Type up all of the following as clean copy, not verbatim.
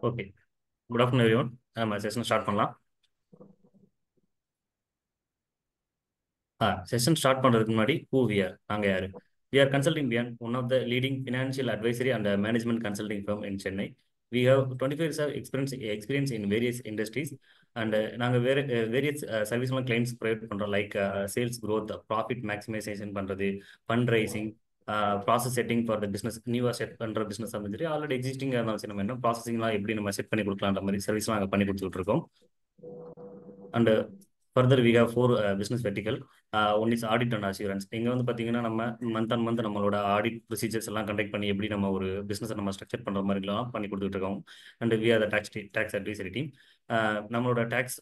Okay. Good afternoon everyone. நம்ம session start பண்ணலாம். Session start பண்ணுறதுக்கு முன்னாடி ஹூ வி ஆர், நாங்கள் யார்? We are consulting beyond one of the leading financial advisory and management consulting firm in Chennai. We have 25 years of experience in various industries, and நாங்கள் various சர்வீஸ்லாம் clients provide பண்ணுறோம். Like sales growth, profit maximization பண்ணுறது, fund raising, process setting for the business. நியூவாக செட் பண்ணுற business அந்த மாதிரி already எக்ஸிஸ்டிங்காக இருந்தாலும் சரி, நம்ம என்ன ப்ராசஸிங்லாம் எப்படி நம்ம செட் பண்ணி கொடுக்கலான்ற மாதிரி சர்வீஸ்லாம் நாங்கள் பண்ணி கொடுத்துட்டு இருக்கோம். And further we have four business vertical. One is audit and assurance. இங்கே வந்து பார்த்தீங்கன்னா நம்ம மந்த் அண்ட் மந்த் நம்மளோட ஆடிட் ப்ரொசீஜர்ஸ் எல்லாம் கண்டக்ட் பண்ணி எப்படி நம்ம ஒரு பிஸ்னஸை நம்ம ஸ்ட்ரக்சர் பண்ணுற மாதிரிலாம் பண்ணி கொடுத்துட்டு இருக்கோம். And we are the tax advisory team. நம்மளோட டேக்ஸ்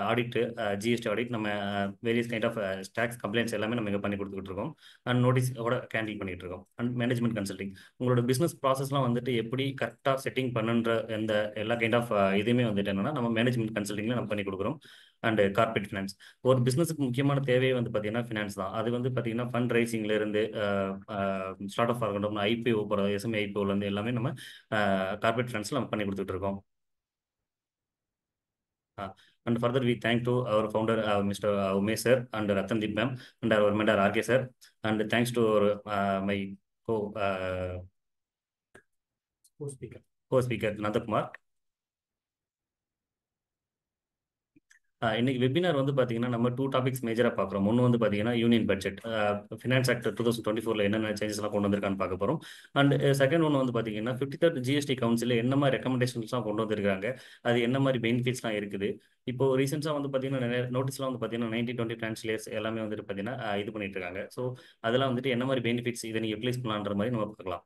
ஆடிட்டு, ஜிஎஸ்டி ஆடிட், நம்ம various kind of tax complaints எல்லாமே நம்ம இங்கே பண்ணி கொடுத்துட்டு இருக்கோம். அண்ட் நோட்டீஸோட கேண்டில் பண்ணிட்டு இருக்கோம். அண்ட் மேனேஜ்மெண்ட் கன்சல்டிங், உங்களோட பிஸ்னஸ் ப்ராசஸ்லாம் வந்துட்டு எப்படி கரெக்டாக செட்டிங் பண்ணுன்ற எந்த எல்லா கைண்ட் ஆஃப் இதுவுமே வந்துட்டு என்னன்னா நம்ம மேனேஜ்மெண்ட் கன்சல்டிங்கில் நம்ம பண்ணி கொடுக்குறோம். அண்ட் கார்பரேட் ஃபினான்ஸ், ஒரு பிஸ்னஸுக்கு முக்கியமான தேவையே வந்து பார்த்தீங்கன்னா ஃபினான்ஸ் தான். அது வந்து பார்த்தீங்கன்னா ஃபண்ட் ரைசிங்ல இருந்து ஸ்டார்ட் அப் ஆகட்டும், ஐபிஓ போகிறது, எஸ்எம்இ ஐபிஓலேருந்து எல்லாமே நம்ம கார்பரேட் ஃபினான்ஸில் நம்ம பண்ணி கொடுத்துட்டு இருக்கோம். And further, we thank to our founder, Mr. Umesh sir, and Rathandeep ma'am, and our mentor RK sir, and thanks to our, my co-speaker Nandakumar. இன்னைக்கு வெபினார் வந்து பார்த்தீங்கன்னா நம்ம டூ டாபிக்ஸ் மேஜராக பார்க்குறோம். ஒன்று வந்து பார்த்தீங்கன்னா யூனியன் பட்ஜெட், ஃபினான்ஸ் ஆக்ட் 2024 என்னென்ன சேஞ்சஸ்லாம் கொண்டு வந்திருக்கான்னு பார்க்க போகிறோம். அண்ட் செகண்ட் ஒன்று வந்து பார்த்தீங்கன்னா 53rd ஜிஎஸ்டி கவுன்சில் என்ன மாதிரி ரெக்கமெண்டேஷன்ஸ்லாம் கொண்டு வந்திருக்காங்க, அது என்ன மாதிரி பெனிஃபிட்ஸ்லாம் இருக்குது. இப்போ ரீசெண்டாக வந்து பார்த்தீங்கன்னா நிறைய நோட்டீஸ்லாம் வந்து பார்த்தீங்கன்னா 1920 ஃபினான்ஷியல் இயர்ஸ் எல்லாமே வந்துட்டு பார்த்தீங்கன்னா இது பண்ணிட்டு இருக்காங்க. ஸோ அதெல்லாம் வந்துட்டு என்ன மாதிரி பெனிஃபிட்ஸ் இதை நீங்கள் யூட்டிலைஸ் பண்ணலான்ற மாதிரி நம்ம பார்க்கலாம்.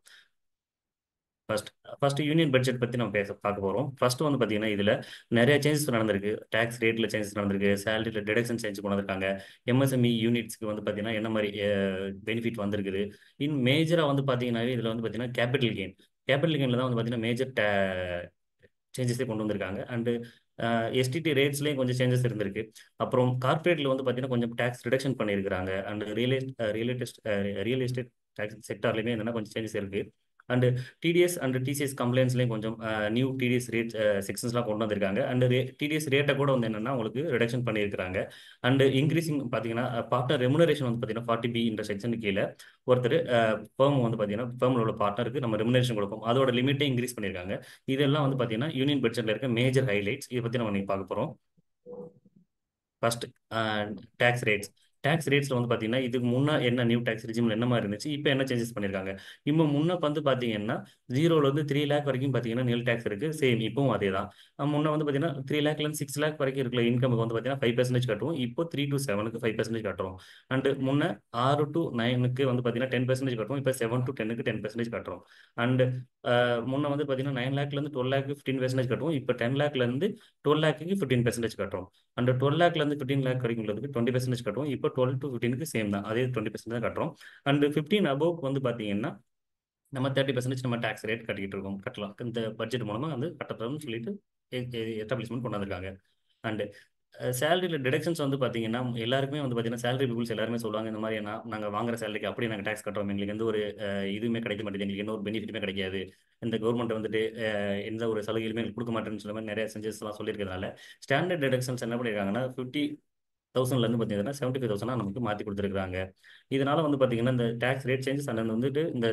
ஃபர்ஸ்ட் யூனியன் பட்ஜெட் பற்றி நம்ம பார்க்க போகிறோம். ஃபர்ஸ்ட் வந்து பார்த்தீங்கன்னா இதில் நிறைய சேஞ்சஸ் நடந்திருக்கு. டேக்ஸ் ரேட்டில் சேஞ்சஸ் நடந்திருக்கு, சேலரியில் டிடக்ஷன் சேஞ்ச் கொண்டு வந்திருக்காங்க. எம்எஸ்எம்இ யூனிட்ஸ்க்கு வந்து பார்த்தீங்கன்னா என்ன மாதிரி பெனிஃபிட் வந்திருக்குது. மேஜராக வந்து பார்த்தீங்கன்னாவே இதில் வந்து பார்த்தீங்கன்னா கேபிட்டல் கெயினில் தான் வந்து பார்த்தீங்கன்னா மேஜர் சேஞ்சஸே கொண்டு வந்திருக்காங்க. அண்டு எஸ்டிடி ரேட்ஸ்லேயும் கொஞ்சம் சேஞ்சஸ் இருந்திருக்கு. அப்புறம் கார்பரேட்டில் வந்து பார்த்தீங்கன்னா கொஞ்சம் டேக்ஸ் ரிடக்ஷன் பண்ணியிருக்காங்க. அண்ட் ரியல் எஸ்டேட் டேக்ஸ் செக்டார்லேயுமே என்னென்னா கொஞ்சம் சேஞ்சஸ் இருக்குது. அண்ட் டிடிஎஸ் அண்ட் டிசிஎஸ் கம்ப்ளைண்ட்ஸ்லேயும் கொஞ்சம் நியூ டிடிஎஸ் ரேட் செக்ஷன்ஸ்லாம் கொண்டு வந்திருக்காங்க. அண்ட் டிடிஎஸ் ரேட்டை கூட வந்து என்னென்னா உங்களுக்கு ரிடக்ஷன் பண்ணியிருக்காங்க. அண்ட் இன்க்ரீசிங் பார்த்தீங்கன்னா பார்ட்னர் ரெமுனரேஷன் வந்து பார்த்தீங்கன்னா 40B என்ற செக்ஷனுக்கு கீழே ஒருத்தர் ஃபேம் வந்து பார்த்தீங்கன்னா ஃபேமில் உள்ள பார்ட்னருக்கு நம்ம ரெமுனரேஷன் கொடுப்போம், அதோட லிமிட்டே இன்க்ரீஸ் பண்ணியிருக்காங்க. இதெல்லாம் வந்து பார்த்தீங்கன்னா யூனியன் பட்ஜெட்டில் இருக்க மேஜர் ஹைலைட்ஸ். இதை பற்றி நம்ம இன்னைக்கு பார்க்க போகிறோம். First tax rates. டேக்ஸ் ரேட்ஸில் வந்து பார்த்தீங்கன்னா இதுக்கு முன்னே என்ன நியூ டேக்ஸ் ரிஜிமில் என்ன மாதிரி இருந்துச்சு, இப்போ என்ன சேஞ்சஸ் பண்ணியிருக்காங்க. இப்போ முன்னே வந்து பார்த்தீங்கன்னா 0லேருந்து 3 லேக் வரைக்கும் பார்த்தீங்கன்னா நில் டேக்ஸ் இருக்குது. சேம் இப்போவும் அதே தான். முன்னே வந்து பார்த்தீங்கன்னா 3 லேக்லேருந்து 6 லேக் வரைக்கும் இருக்கிற இன்கமுக்கு வந்து பார்த்தீங்கன்னா 5% கட்டுவோம். இப்போ 3 to 7க்கு 5% கட்டுறோம். அண்டு முன்னே 6 to 9க்கு வந்து பார்த்தீங்கன்னா 10% கட்டுவோம். இப்போ 7 to 10க்கு 10% கட்டுறோம். அண்டு முன்னே வந்து பார்த்தீங்கன்னா 9 லேக்லேருந்து 12 லேக்கு 15% கட்டுவோம். இப்போ 10 லேக்லேருந்து 12 லேக்கு 15% கட்டுறோம். அண்ட் 12 லேக்லேருந்து 15 லேக் வரைக்கும் உள்ளதுக்கு 20% கட்டுவோம். இப்போ 12 to 15க்கு சேம் தான், அதே 20% தான் கட்டுறோம். அண்ட் 15 அபோவ் வந்து பார்த்தீங்கன்னா நம்ம 30% நம்ம டேக்ஸ் ரேட் கட்டலாம். இந்த பட்ஜெட் மூலமாக வந்து கட்டணும்னு சொல்லிட்டு எஸ்டாப்ளிஷ்மெண்ட் கொண்டு வந்திருக்காங்க. அண்ட் சேலரியில் டிடக்ஷன்ஸ் வந்து பார்த்தீங்கன்னா எல்லாருக்குமே வந்து பார்த்தீங்கன்னா சேலரி பீப்புள்ஸ் எல்லாருமே சொல்லுவாங்க, இந்த மாதிரி நாங்கள் வாங்குற சேலரிக்கு அப்படியே நாங்கள் டேக்ஸ் கட்டுறோம், எங்களுக்கு எந்த ஒரு இதுவுமே கிடைக்க மாட்டேங்குது, எங்களுக்கு எந்த ஒரு பெனிஃபிட்டுமே கிடைக்காது, இந்த கவர்மெண்ட் வந்துட்டு எந்த ஒரு சலுகையுமே எங்களுக்கு கொடுக்க மாட்டேன்னு சொல்ல மாதிரி நிறைய செஞ்சஸ்லாம் சொல்லியிருக்கிறதுனால ஸ்டாண்டர்ட் டிடக்ஷன்ஸ் என்ன பண்ணியிருக்காங்கன்னா 50,000லேருந்து பார்த்தீங்கன்னா 75,000 நமக்கு மாற்றி கொடுத்துருக்காங்க. இதனால வந்து பார்த்தீங்கன்னா இந்த டேக்ஸ் ரேட் சேஞ்சஸ் அண்ட் வந்துட்டு இந்த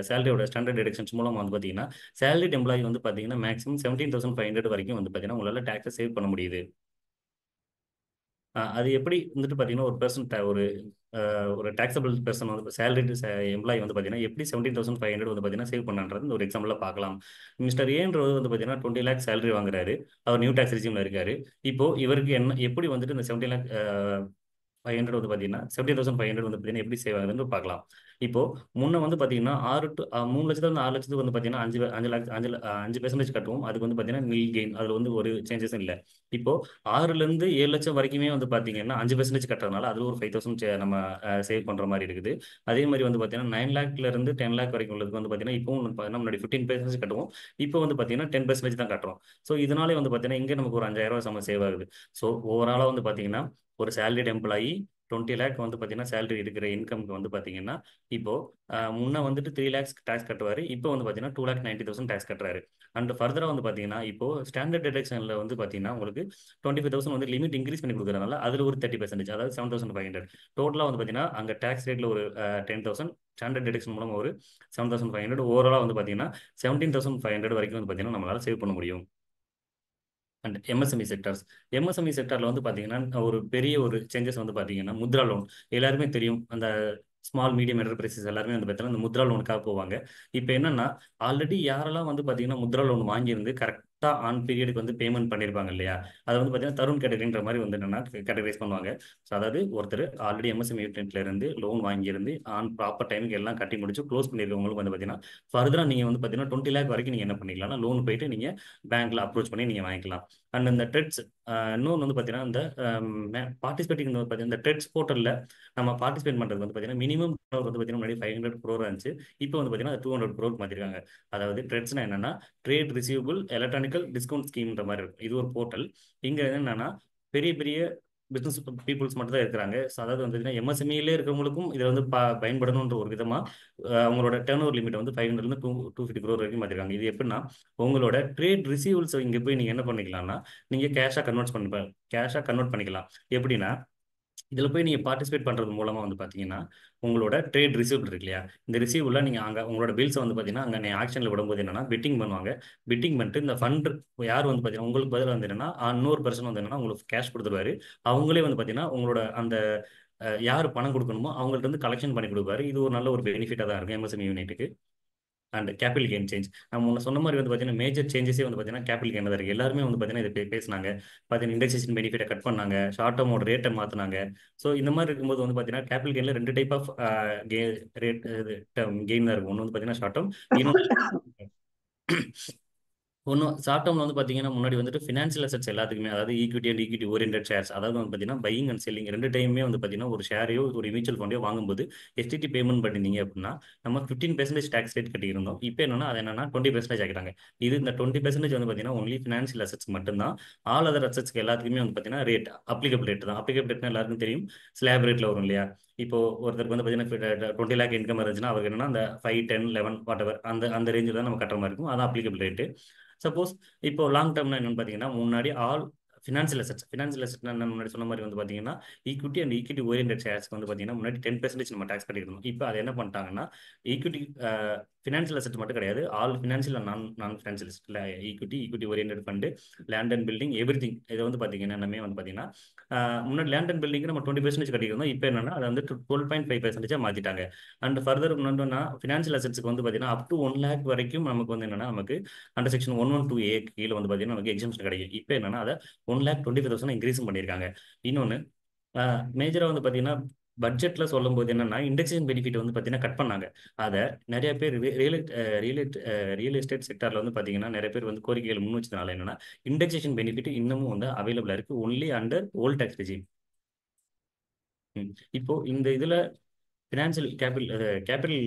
சேலரியோட ஸ்டாண்டர்ட் டிடக்ஷன்ஸ் மூலம் வந்து பார்த்தீங்கன்னா சேலரிட் எம்ப்ளாயி வந்து பார்த்தீங்கன்னா மேக்ஸிமம் 17,500 வரைக்கும் வந்து பார்த்தீங்கன்னா உங்களால் டேக்ஸை சேவ் பண்ண முடியுது. அது எப்படி வந்துட்டு பார்த்தீங்கன்னா ஒரு பர்சன் ஒரு டாக்ஸபிள் பர்சன் வந்து சேலரி எம்ப்ளாயி வந்து பார்த்தீங்கன்னா எப்படி 17,500 வந்து பார்த்தீங்கன்னா சேவ் பண்ணான்றது ஒரு எக்ஸாம்பிளாக பார்க்கலாம். மிஸ்டர் ஏன்றது வந்து பார்த்தீங்கன்னா 20 லேக் சேலரி வாங்குறாரு, அவர் நியூ டாக்ஸ் ரிஜிமில் இருக்காரு. இப்போ இவருக்கு என்ன எப்படி வந்துட்டு இந்த 17 லேக் 500 வந்து பார்த்தீங்கன்னா 17,500 வந்து பார்த்தீங்கன்னா எப்படி சேவ் ஆகுதுன்னு பார்க்கலாம். இப்போ முன்ன வந்து பார்த்தீங்கன்னா 3 லட்சத்துலேருந்து 6 லட்சத்துக்கு வந்து பார்த்தீங்கன்னா 5% கட்டுவோம். அதுக்கு வந்து பார்த்தீங்கன்னா நில் கெயின், அதில் வந்து ஒரு சேஞ்சஸும் இல்லை. இப்போ 6லேருந்து 7 லட்சம் வரைக்குமே வந்து பார்த்தீங்கன்னா 5% கட்டுறதுனால அது ஒரு 5,000 நம்ம சேவ் பண்ணுற மாதிரி இருக்குது. அதே மாதிரி வந்து பார்த்தீங்கன்னா 9 லேக்லேருந்து 10 லேக் வரைக்கும் உள்ளதுக்கு வந்து பார்த்தீங்கன்னா இப்போ முன்னாடி 15% கட்டுவோம், இப்போ வந்து பார்த்தீங்கன்னா 10% தான் கட்டுறோம். ஸோ இதனாலே வந்து பார்த்தீங்கன்னா இங்கே நமக்கு ஒரு 5,000 ரூபா சேவ் ஆகுது. ஸோ ஓவராலாக வந்து பார்த்தீங்கன்னா ஒரு சேலரிட் எம்ப்ளாயி 20 லேக் வந்து பார்த்தீங்கன்னா சேலரி இருக்கிற இன்கம்க்கு வந்து பார்த்தீங்கன்னா இப்போ முன்ன வந்துட்டு 3 லேக்ஸ் டேக்ஸ் கட்டுவார், இப்போ வந்து பார்த்தீங்கன்னா 2,90,000 டேக்ஸ் கட்டுறாரு. அண்ட் ஃபர்தராக வந்து பார்த்தீங்கன்னா இப்போ ஸ்டாண்டர்ட் டிடக்ஷனில் வந்து பார்த்தீங்கன்னா உங்களுக்கு 25,000 வந்து லிமிட் இன்க்ரீஸ் பண்ணி கொடுக்குறதுனால அதில் ஒரு 30%, அதாவது 7,500. டோட்டலாக வந்து பார்த்தீங்கன்னா அங்கே டேக்ஸ் ரேட்டில் ஒரு 10,000, ஸ்டாண்டர்ட் டிடக்ஷன் மூலமாக ஒரு 7,500, ஓவராலாக வந்து பார்த்தீங்கன்னா 17,500 வரைக்கும் வந்து பார்த்தீங்கன்னா நம்மளால சேவ் பண்ண முடியும். அண்ட் எம்எஸ்எம்இ செக்டர்ஸ், எம்எஸ்எம்இ செக்டரில் வந்து பார்த்தீங்கன்னா ஒரு பெரிய ஒரு சேஞ்சஸ் வந்து பார்த்தீங்கன்னா முத்ரா லோன். எல்லாருமே தெரியும், அந்த ஸ்மால் மீடியம் என்டர்பிரைசஸ் எல்லாருமே வந்து பார்த்தீங்கன்னா இந்த முத்ரா லோனுக்காக போவாங்க. இப்போ என்னன்னா ஆல்ரெடி யாரெல்லாம் வந்து பார்த்தீங்கன்னா முத்ரா லோன் வாங்கியிருந்து கரெக்டாக ஆன் பீரியடுக்கு வந்து பேமெண்ட் பண்ணியிருப்பாங்க இல்லையா, அதை வந்து பார்த்தீங்கன்னா தருண் கேட்டகரின்ற மாதிரி வந்து என்னன்னா கேட்டகரைஸ் பண்ணுவாங்க. ஸோ அதாவது ஒருத்தர் ஆல்ரெடி எம்எஸ்எம்இ யூனிட்ல இருந்து லோன் வாங்கியிருந்து ஆன் ப்ராப்பர் டைமுக்கு எல்லாம் கட்டி முடிச்சு க்ளோஸ் பண்ணியிருக்கவங்களுக்கு வந்து பார்த்தீங்கன்னா ஃபர்தராக நீங்கள் வந்து பார்த்தீங்கன்னா 20 லேக் வரைக்கும் நீங்கள் என்ன பண்ணிக்கலாம்னா லோன் போயிட்டு நீங்கள் பேங்க்ல அப்ரோச் பண்ணி நீங்கள் வாங்கிக்கலாம். அண்ட் இந்த ட்ரெட்ஸ், இன்னொன்று வந்து பார்த்தீங்கன்னா இந்த பார்ட்டிசிபேட்டிங் வந்து பார்த்தீங்கன்னா இந்த ட்ரெட்ஸ் போர்ட்டலில் நம்ம பார்ட்டிசிபேட் பண்ணுறது வந்து பார்த்தீங்கன்னா மினிமம் வந்து பார்த்தீங்கன்னா முன்னாடி 500 crore இருந்துச்சு, இப்போ வந்து பார்த்தீங்கன்னா 200 crore மாற்றிருக்காங்க. அதாவது ட்ரெட்ஸ்னா என்னன்னா ட்ரேட் ரிசீவபிள் எலக்ட்ரானிக்கல் டிஸ்கவுண்ட் ஸ்கீம்ன்ற மாதிரி இருக்கும். இது ஒரு போர்ட்டல். இங்கே என்னன்னா பெரிய பெரிய பிஸ்னஸ் பீப்புள்ஸ் மட்டும் தான் இருக்கிறாங்க. ஸோ அதாவது வந்து எம்எஸ்எம்இலே இருக்கிறவங்களுக்கும் இதில் வந்து பயன்படணுன்ற ஒரு விதமாக அவங்களோட டேர்ன் ஓவர் லிமிட் வந்து 500 250 crore வரைக்கும் மாற்றிருக்காங்க. இது எப்படின்னா உங்களோட ட்ரேட் ரிசீவல்ஸ் இங்கே போய் நீங்கள் என்ன பண்ணிக்கலாம்னா நீங்கள் கேஷாக கன்வெர்ட் பண்ணிக்கலாம். எப்படின்னா இதில் போய் நீங்கள் பார்ட்டிசிபேட் பண்ணுறது மூலமாக வந்து பார்த்தீங்கன்னா உங்களோட ட்ரேட் ரிசீவ் இருக்கு இல்லையா, இந்த ரிசீவில் நீங்கள் அங்கே உங்களோட பில்ஸை வந்து பார்த்தீங்கன்னா அங்கே நீங்கள் ஆக்ஷனில் விடும்போது என்னன்னா பெட்டிங் பண்ணுவாங்க. பெட்டிங் பண்ணிட்டு இந்த ஃபண்ட் யார் வந்து பார்த்தீங்கன்னா உங்களுக்கு பதிலாக வந்து என்னன்னா இன்னொரு பர்சன் வந்து என்னன்னா உங்களுக்கு கேஷ் கொடுத்துருவாரு. அவங்களே வந்து பார்த்தீங்கன்னா உங்களோட அந்த யார் பணம் கொடுக்கணுமோ அவங்கள்ட்ட இருந்து கலெக்ஷன் பண்ணி கொடுப்பாரு. இது ஒரு நல்ல ஒரு பெனிஃபிட்டாக தான் இருக்கும் எம்எஸ்எம்இ யூனிட்டுக்கு. அண்ட் கேபிட்டல் கெயின் சேஞ்ச், நம்ம முன்ன சொன்ன மாதிரி வந்து பார்த்தீங்கன்னா மேஜர் சேஞ்சஸே வந்து பார்த்தீங்கன்னா கேபிட்டல் கெயின் தான் இருக்குது. எல்லாருமே வந்து பார்த்தீங்கன்னா இதை பேசினாங்க. பார்த்தீங்கன்னா இண்டெக்ஸேஷன் பெனிஃபிட்டை கட் பண்ணாங்க, ஷார்ட் டேர்மோட ரேட்டை மாற்றினாங்க. ஸோ இந்த மாதிரி இருக்கும்போது வந்து பார்த்தீங்கன்னா கேபிட்டல் கெயினில் 2 டைப் ஆஃப் ரேட் கெயின் தான் இருக்கும். ஒன்று வந்து பார்த்தீங்கன்னா ஷார்ட் டேர்ம், இன்னொன்று ஷார்ட் டேர்ம்ல வந்து பார்த்தீங்கன்னா முன்னாடி வந்துட்டு ஃபினான்ஷியல் அசெட்ஸ் எல்லாத்துக்குமே, அதாவது equity and equity oriented shares, அதாவது வந்து பார்த்தீங்கன்னா பையிங் அண்ட் செல்லிங் ரெண்டு டைமே வந்து பார்த்தீங்கன்னா ஒரு ஷேரையோ ஒரு மியூச்சுவல் ஃபண்டையோ வாங்கும்போது எஸ்டிடி பேமெண்ட் பண்ணிருந்தீங்க அப்படின்னா நம்ம 15% டேக்ஸ் ரேட் கட்டியிருந்தோம். இப்போ என்னன்னா அது என்னன்னா 20% ஆகிட்டாங்க. இது இந்த 20% வந்து பார்த்தீங்கன்னா ஒன்லி ஃபினான்ஷியல் அசெட்ஸ் மட்டும்தான். ஆல் அதர் அசெட்ஸ்க்கு எல்லாத்துக்குமே வந்து பார்த்தீங்கன்னா ரேட் அப்ளிகபிள் ரேட் தான். அப்ளிகபிள் ரேட்னா எல்லாருக்கும் தெரியும், ஸ்லாப் ரேட்ல வரும் இல்லையா. இப்போ ஒருத்தருக்கு வந்து பார்த்தீங்கன்னா 20 லேக் இன்கம் இருந்துச்சுன்னா அவருக்கு என்னன்னா அந்த 5, 10, 11 வாட் எவர் அந்த அந்த ரேஞ்சில் தான் நம்ம கட்டுற மாதிரி இருக்கும். அதான் அப்ளிகபிள் ரேட்டு. சப்போஸ் இப்போ லாங் டேர்ம்னா என்னன்னு பார்த்தீங்கன்னா முன்னாடி ஆல் ஃபினான்ஷியல் அசெட்ஸ் என்ன முன்னாடி சொன்ன மாதிரி வந்து பார்த்தீங்கன்னா ஈக்விட்டி அண்ட் ஈக்விட்டி ஓரியன்ட் ஷேர்ஸ்க்கு வந்து பார்த்தீங்கன்னா முன்னாடி 10% நம்ம டேக்ஸ் கட்டிருந்தோம். இப்போ அதை என்ன பண்ணிட்டாங்கன்னா ஈக்விட்டி ஃபினான்ஷியல் அசெட் மட்டும் கிடையாது, all financial and non financial equity orient fund, land and building, everything. இதை வந்து பார்த்தீங்கன்னா எல்லாமே வந்து பார்த்தீங்கன்னா முன்னாடி லேண்ட் அண்ட் பில்டிங் நம்ம 20% கட்டியிருந்தோம். இப்போ என்னன்னா அதை வந்து 12.5% மாற்றிட்டாங்க. அண்ட் ஃபர்தர் என்னன்னா ஃபினான்ஷியல் அசெட்ஸ்க்கு வந்து பார்த்தீங்கன்னா அப் டு 1 லேக் வரைக்கும் நமக்கு வந்து என்னன்னா நமக்கு அண்டர் செக்ஷன் 112A கீழே வந்து பார்த்தீங்கன்னா நமக்கு எக்ஸம்ஷன் கிடைக்கும். இப்போ என்னன்னா அதை 1,25,000 இன்க்ரீஸும் பண்ணியிருக்காங்க. இன்னொன்று மேஜராக வந்து பார்த்தீங்கன்னா பட்ஜெட்டில் சொல்லும்போது என்னன்னா இண்டெக்ஸேஷன் பெனிஃபிட் வந்து பார்த்தீங்கன்னா கட் பண்ணாங்க. அதை நிறைய பேர் ரியல் எஸ்டேட் செக்டரில் வந்து பார்த்தீங்கன்னா நிறைய பேர் வந்து கோரிக்கைகள் முன் வச்சதுனால என்னன்னா இண்டெக்ஸேஷன் பெனிஃபிட் இன்னமும் வந்து அவைலபிளாக இருக்குது only under old tax regime. இப்போ இந்த இதில் ஃபினான்ஷியல் கேபிட்டல்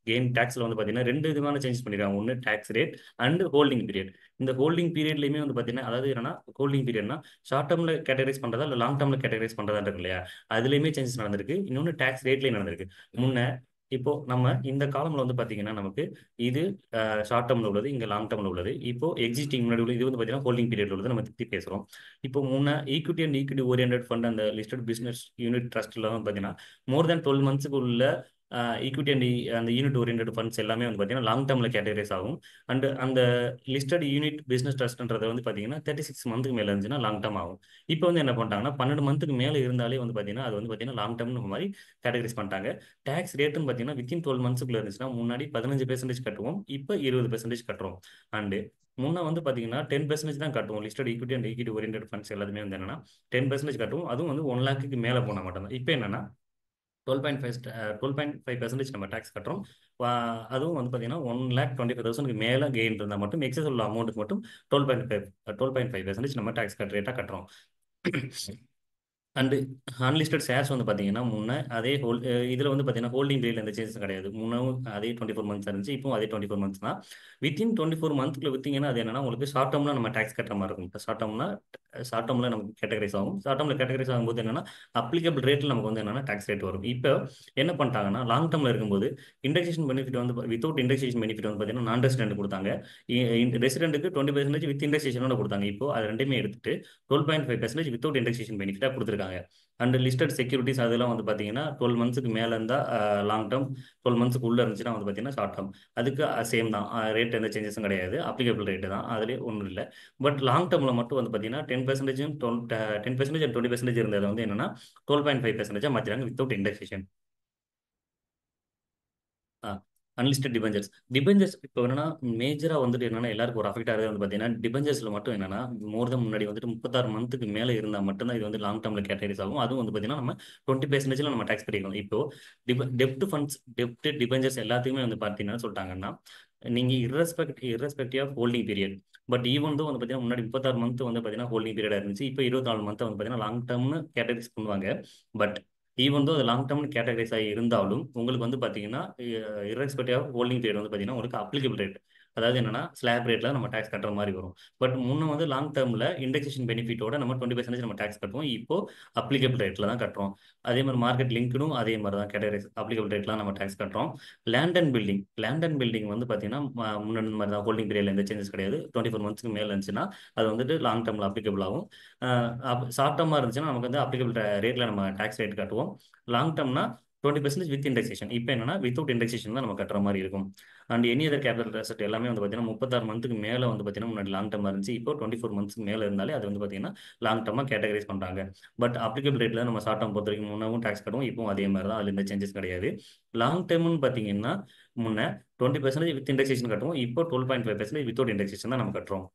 கெயின் டேக்ஸில் வந்து பார்த்தீங்கன்னா 2 விதமான சேஞ்சஸ் பண்ணியிருக்காங்க. ஒன்று tax rate and holding period. இந்த ஹோல்டிங் பீரியட்லையுமே வந்து பார்த்தீங்கன்னா அதாவது என்னன்னா ஹோல்டிங் பீரியட்னா ஷார்ட் டேர்மில் கேட்டகரைஸ் பண்ணுறதா இல்லை லாங் டேர்மில் கேட்டகரைஸ் பண்ணுறதா இருக்கு இல்லையா, அதுலேயுமே சேஞ்சஸ் நடந்திருக்கு. இன்னொன்று டேக்ஸ் ரேட்லேயும் நடந்திருக்கு. முன்ன இப்போ நம்ம இந்த காலம்ல வந்து பார்த்தீங்கன்னா நமக்கு இது ஷார்ட் டேர்மில் உள்ளது, இங்கே லாங் டேர்மில் உள்ளது. இப்போ எக்ஸிஸ்டிங் முன்னாடி உள்ளது, இது வந்து பார்த்தீங்கன்னா ஹோல்டிங் பீரியட் உள்ளது நம்ம பற்றி பேசுகிறோம். இப்போ முன்ன equity and equity orient fund அந்த லிஸ்டட் பிஸ்னஸ் யூனிட் ட்ரஸ்ட்ல வந்து பார்த்தீங்கன்னா மோர் தேன் 12 மந்த்ஸுக்கு உள்ள ஈக்விட்டி அண்ட் அந்த யூனிட் ஓரியன்ட் ஃபண்ட்ஸ் எல்லாமே வந்து பார்த்தீங்கன்னா லாங் டேர்மில் கேட்டகரைஸ் ஆகும். அண்ட் அந்த லிஸ்டட் யூனிட் பிஸ்னஸ் ட்ரஸ்ட்ன்றது வந்து பார்த்தீங்கன்னா 36 மந்த்துக்கு மேலே இருந்துச்சுன்னா லாங் டேர்ம் ஆகும். இப்போ வந்து என்ன பண்ணிட்டாங்கன்னா 12 மந்த்துக்கு மேலே இருந்தாலே வந்து பார்த்தீங்கன்னா அது வந்து பார்த்தீங்கன்னா லாங் டேர்ம் மாதிரி கேட்டகரைஸ் பண்ணிட்டாங்க. டேக்ஸ் ரேட்டுன்னு பார்த்தீங்கன்னா வித்தின் 12 மந்த்ஸுக்குள்ள இருந்துச்சுன்னா முன்னாடி 15% கட்டுவோம், இப்போ 20% கட்டுறோம். அண்டு முன்ன வந்து பார்த்தீங்கன்னா 10% தான் கட்டுவோம். Listed equity and equity oriented funds எல்லாத்துமே வந்து என்னன்னா 10% கட்டுவோம், அதுவும் வந்து 1 லேக்கு மேலே போனால் மட்டும்தான். இப்போ என்னன்னா 12.5% நம்ம டேக்ஸ் கட்டுறோம். அதுவும் வந்து பார்த்தீங்கன்னா 1,25,000 மேலே கெயின் இருந்தால் மட்டும் எக்ஸஸ் உள்ள அமௌண்ட்டுக்கு மட்டும் 12.5% நம்ம டேக்ஸ் ரேட்டாக கட்டுறோம். அண்டு அன்லிஸ்டட் ஷேர்ஸ் வந்து பார்த்தீங்கன்னா முன்னே அதே இதில் வந்து பார்த்தீங்கன்னா ஹோல்டிங் பீரியட் எந்த சேஞ்சஸ் கிடையாது. முன்னவும் அதே 24 மந்த்ஸ் இருந்துச்சு, இப்போ அதே 24 மந்த்ஸ் தான். வித்தின் 24 மந்த்துக்குள்ள வித்தீங்கன்னா அது என்னன்னா உங்களுக்கு ஷார்ட் டேர்ம்ல நம்ம டேக்ஸ் கட்டுற மாதிரி இருக்கும். இப்போ ஷார்ட் டேர்ம்னா ஷார்ட் டேர்மில் நமக்கு கேட்டகரைஸ் ஆகும். ஷார்ட் டேர்மில் கேட்டகரைஸ் ஆகும்போது என்னன்னா அப்ளிகபிள் ரேட்டில் நமக்கு வந்து என்னன்னா டாக்ஸ் ரேட் வரும். இப்போ என்ன பண்ணிட்டாங்கன்னா லாங் டேர்மில் இருக்கும்போது இண்டெக்ஸேஷன் பெனிஃபிட் வந்து வித்தவுட் இண்டெக்ஸேஷன் பெனிஃபிட் வந்து பார்த்தீங்கன்னா நான் ரெசிடென்ட் கொடுத்தாங்க. ரெசிடென்ட்டுக்கு 20% வித் இண்டெக்ஸேஷனோட கொடுத்தாங்க. இப்போ அது ரெண்டுமே எடுத்துட்டு 12.5% வித்தவுட் இண்டெக்ஸேஷன் பெனிஃபிட்டாக கொடுத்துருக்காங்க. அண்ட் லிஸ்டட் செக்யூரிட்டிஸ் அதெல்லாம் வந்து பார்த்தீங்கன்னா 12 மந்த்ஸுக்கு மேலே இருந்தால் லாங் டேர்ம், 12 மந்த்ஸுக்கு உள்ளே இருந்துச்சுன்னா வந்து பார்த்தீங்கன்னா ஷார்ட் டேர்ம். அதுக்கு சேம் தான், ரேட் எந்த சேஞ்சஸும் கிடையாது, அப்ளிகபிள் ரேட்டு தான், அதுலேயே ஒன்றும் இல்லை. பட் லாங் டேர்மில் மட்டும் வந்து பார்த்தீங்கன்னா 10% 10% அண்ட் 20% இருந்தது வந்து என்னன்னா 12.5% மாற்றிறாங்க without indexation. Unlisted debentures. Debentures இப்போ என்னன்னா மேஜராக வந்துட்டு என்னன்னா எல்லாருக்கும் ஒரு அஃபெக்ட் ஆகுது வந்து பார்த்தீங்கன்னா டிபெஞ்சர்ஸில் மட்டும் என்னன்னா மோர் தென் முன்னாடி வந்துட்டு 36 மந்த்துக்கு மேலே இருந்தால் மட்டும்தான் இது வந்து லாங் டேர்மில் கேட்டகரிஸ் ஆகும். அதுவும் வந்து பார்த்தீங்கன்னா நம்ம 20% நம்ம டேக்ஸ் பண்ணிக்கணும். இப்போ டெப்ட் ஃபண்ட்ஸ், டெப்ட் டிபெஞ்சர்ஸ் எல்லாத்தையுமே வந்து பார்த்தீங்கன்னா சொல்லிட்டாங்கன்னா நீங்கள் irrespective of holding period. But even வந்து பார்த்தீங்கன்னா முன்னாடி 36 மந்த் வந்து பார்த்தீங்கன்னா ஹோல்டிங் பீரியடாக இருந்துச்சு. இப்போ 24 மந்த் வந்து பார்த்தீங்கன்னா லாங் டேர்ம்னு கேட்டகரிஸ் பண்ணுவாங்க. பட் ஈவன் தோ அது லாங் டேர்ம்னு கேட்டகரைஸ் ஆகி இருந்தாலும் உங்களுக்கு வந்து பார்த்தீங்கன்னா irrespective ஆஃப் ஹோல்டிங் பீரியட் வந்து பார்த்தீங்கன்னா உங்களுக்கு அப்ளிகபிள் ரேட், அதாவது என்னன்னா ஸ்லாப் ரேட்ல நம்ம டேக்ஸ் கட்டுற மாதிரி வரும். பட் முன்ன வந்து லாங் டேர்ம்ல இண்டெக்ஸேஷன் பெனிஃபிட்டோட நம்ம 20% நம்ம டேக்ஸ் கட்டுவோம். இப்போ அப்ளிகபிள் ரேட்ல தான் கட்டுறோம். அதே மாதிரி மார்க்கெட் லிங்க்டும் அதே மாதிரி தான் கேட்டகரைஸ் அப்ளிகபிள் ரேட்லாம் நம்ம டேக்ஸ் கட்டுறோம். லேண்ட் அண்ட் பில்டிங் வந்து பார்த்தீங்கன்னா முன்னாடி மாதிரி தான் ஹோல்டிங் பீரியட்ல எந்த சேஞ்சஸ் கிடையாது. 24 மந்த்ஸ்க்கு மேலே இருந்துச்சுன்னா அது வந்துட்டு லாங் டேர்ம்ல அப்ளிகபிள் ஆகும். ஷார்ட் டேர்மாக இருந்துச்சுன்னா நமக்கு வந்து அப்ளிகபிள் ரேட்ல நம்ம டேக்ஸ் ரேட் கட்டுவோம். லாங் டேர்ம்னா 20% வித் இண்டெக்ஸேஷன். இப்போ என்னன்னா வித்தவுட் இண்டெக்ஸேஷன் தான் நம்ம கட்டுற மாதிரி இருக்கும். And any other capital asset எல்லாமே வந்து பார்த்தீங்கன்னா 36 மந்த்துக்கு மேலே வந்து பார்த்தீங்கன்னா முன்னாடி லாங் டேர்மாக இருந்துச்சு. இப்போ 24 மந்த்ஸ்க்கு மேலே இருந்தாலே அது வந்து பார்த்தீங்கன்னா லாங் டேர்மாக கேட்டகரைஸ் பண்ணுறாங்க. பட் அப்ளிகபிள் ரேட்டில் நம்ம ஷார்ட் டேர்ம் பொறுத்த வரைக்கும் முன்னவும் டேக்ஸ் கட்டுவோம், இப்போ அதே மாதிரி தான், அதில் எந்த சேஞ்சஸ் கிடையாது. லாங் டேர்ம்னு பார்த்தீங்கன்னா முன்ன 20% வித் இண்டெக்ஸேஷன் கட்டுவோம், இப்போ 12.5% வித்தவுட் இண்டெக்ஸேஷன் தான் நம்ம கட்டுறோம்.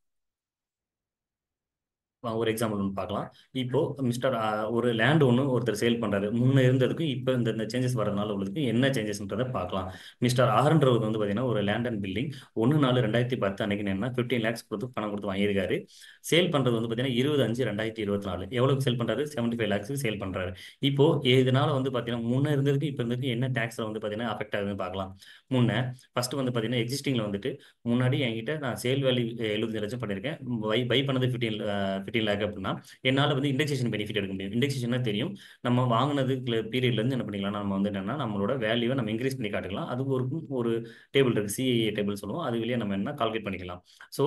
ஒரு எக்ஸாம்பிள் ஒன்று பார்க்கலாம். இப்போ மிஸ்டர் ஒரு லேண்ட் ஒன்று ஒருத்தர் சேல் பண்ணுறாரு. முன்ன இருந்ததுக்கும் இப்போ இந்த சேஞ்சஸ் வரதுனால உள்ளதுக்கு என்ன சேஞ்சஸ்ன்றதை பார்க்கலாம். மிஸ்டர் ஆர்ன்றவர் வந்து பார்த்தீங்கன்னா ஒரு லேண்ட் அண்ட் பில்டிங் 1/4/2010 அன்னைக்கு என்ன 15 lakhs கொடுத்து பணம் கொடுத்து வாங்கியிருக்காரு. சேல் பண்ணுறது வந்து பார்த்தீங்கன்னா 20/5/2024 எவ்வளோக்கு சேல் பண்ணுறாரு? 75 lakhs சேல் பண்ணுறாரு. இப்போ இதனால வந்து பார்த்தீங்கன்னா முன்ன இருந்ததுக்கு இப்போ இருந்ததுக்கு என்ன டேக்ஸில் வந்து பார்த்தீங்கன்னா அஃபெக்ட் ஆகுதுன்னு பார்க்கலாம். முன்ன ஃபர்ஸ்ட் வந்து பார்த்தீங்கன்னா எக்ஸிஸ்டிங்கில் வந்துட்டு முன்னாடி என்கிட்ட நான் சேல் வேல்யூ 75 லட்சம் பண்ணியிருக்கேன், பை பண்ணது 15 லேக் அப்படின்னா என்னால் வந்து இண்டெக்ஸேஷன் பெனிஃபிட் எடுக்க முடியும். இண்டெக்ஸேஷன் தெரியும், நம்ம வாங்கினது பீரியட்லேருந்து என்ன பண்ணிக்கலாம், நம்ம வந்து என்னன்னா நம்மளோட வேல்யூவை நம்ம இன்க்ரீஸ் பண்ணி காட்டுக்கலாம். அதுக்கு ஒரு டேபிள் இருக்குது, சிஏஏ டேபிள் சொல்லுவோம், அது வழியாக நம்ம என்ன கால்குலேட் பண்ணிக்கலாம். ஸோ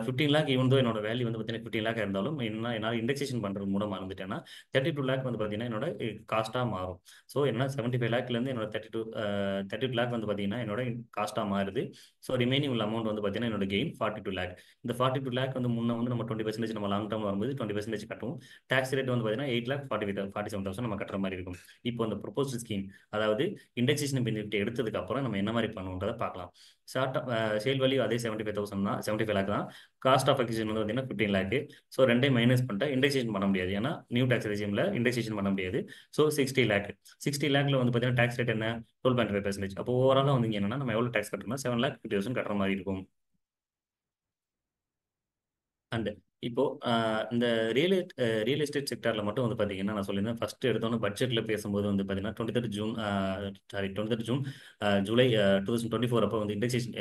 15 லேக் ஈவன் தோ என்னோட வேல்யூ வந்து பார்த்தீங்கன்னா 15 லேக் இருந்தாலும் என்ன என்னால் இண்டெக்ஸேஷன் பண்ணுறது மூலமாக இருந்துட்டேன்னா 32 லேக் வந்து பார்த்தீங்கன்னா என்னோட காஸ்ட்டாக மாறும். ஸோ என்ன 75 லேக்லேருந்து என்னோட 32 லேக் வந்து பார்த்தீங்கன்னா என்னோட காஸ்ட்டாக மாறுது. ஸோ ரிமைனிங் உள்ள அமௌண்ட் வந்து பார்த்தீங்கன்னா என்னோட கெயின் 42 லேக். இந்த 42 லேக் வந்து முன்ன வந்து நம்ம 20% நம்ம லாங் டேர்ம் வரும்போது 20% கட்டுவோம். டேக்ஸ் ரேட் வந்து பார்த்தீங்கன்னா 8,47,000 நம்ம கட்டுற மாதிரி இருக்கும். இப்போ இந்த ப்ரொபோஸ்ட் ஸ்கீம், அதாவது இண்டெக்ஸேஷன் பெனிஃபிட் எடுத்ததுக்கு அப்புறம் நம்ம என்ன மாதிரி பண்ணுன்றதை பார்க்கலாம். ஷார்ட் சேல் வேல்யூ அதே 75,000 தான், 75 லேக் தான். காஸ்ட் ஆஃப் அக்விசிஷன் வந்து பார்த்தீங்கன்னா 15 லேக். ஸோ ரெண்டையும் மைனஸ் பண்ணிட்டா இண்டெக்ஸேஷன் பண்ண முடியாது, ஏன்னா நியூ டேக்ஸ் ரெஜிமில் இண்டெக்ஸேஷன் பண்ண முடியாது. ஸோ 60 லேக். 60 லேக்ல வந்து பார்த்தீங்கன்னா டேக்ஸ் ரேட் என்ன? 12.5%. அப்போ ஓவராலாக வந்து என்னன்னா நம்ம எவ்வளோ டேக்ஸ் கட்டணும்னா 7,50,000 கட்டுற மாதிரி இருக்கும். அண்ட் இப்போ இந்த ரியல் எஸ்டேட் செக்டரில் மட்டும் வந்து பார்த்தீங்கன்னா நான் சொல்லியிருந்தேன் ஃபர்ஸ்ட் எடுத்தோன்னே பட்ஜெட்டில் பேசும்போது வந்து பார்த்தீங்கன்னா 23 ஜூன் ஜூலை 2024 அப்போ வந்து இண்டெக்ஸேஷன்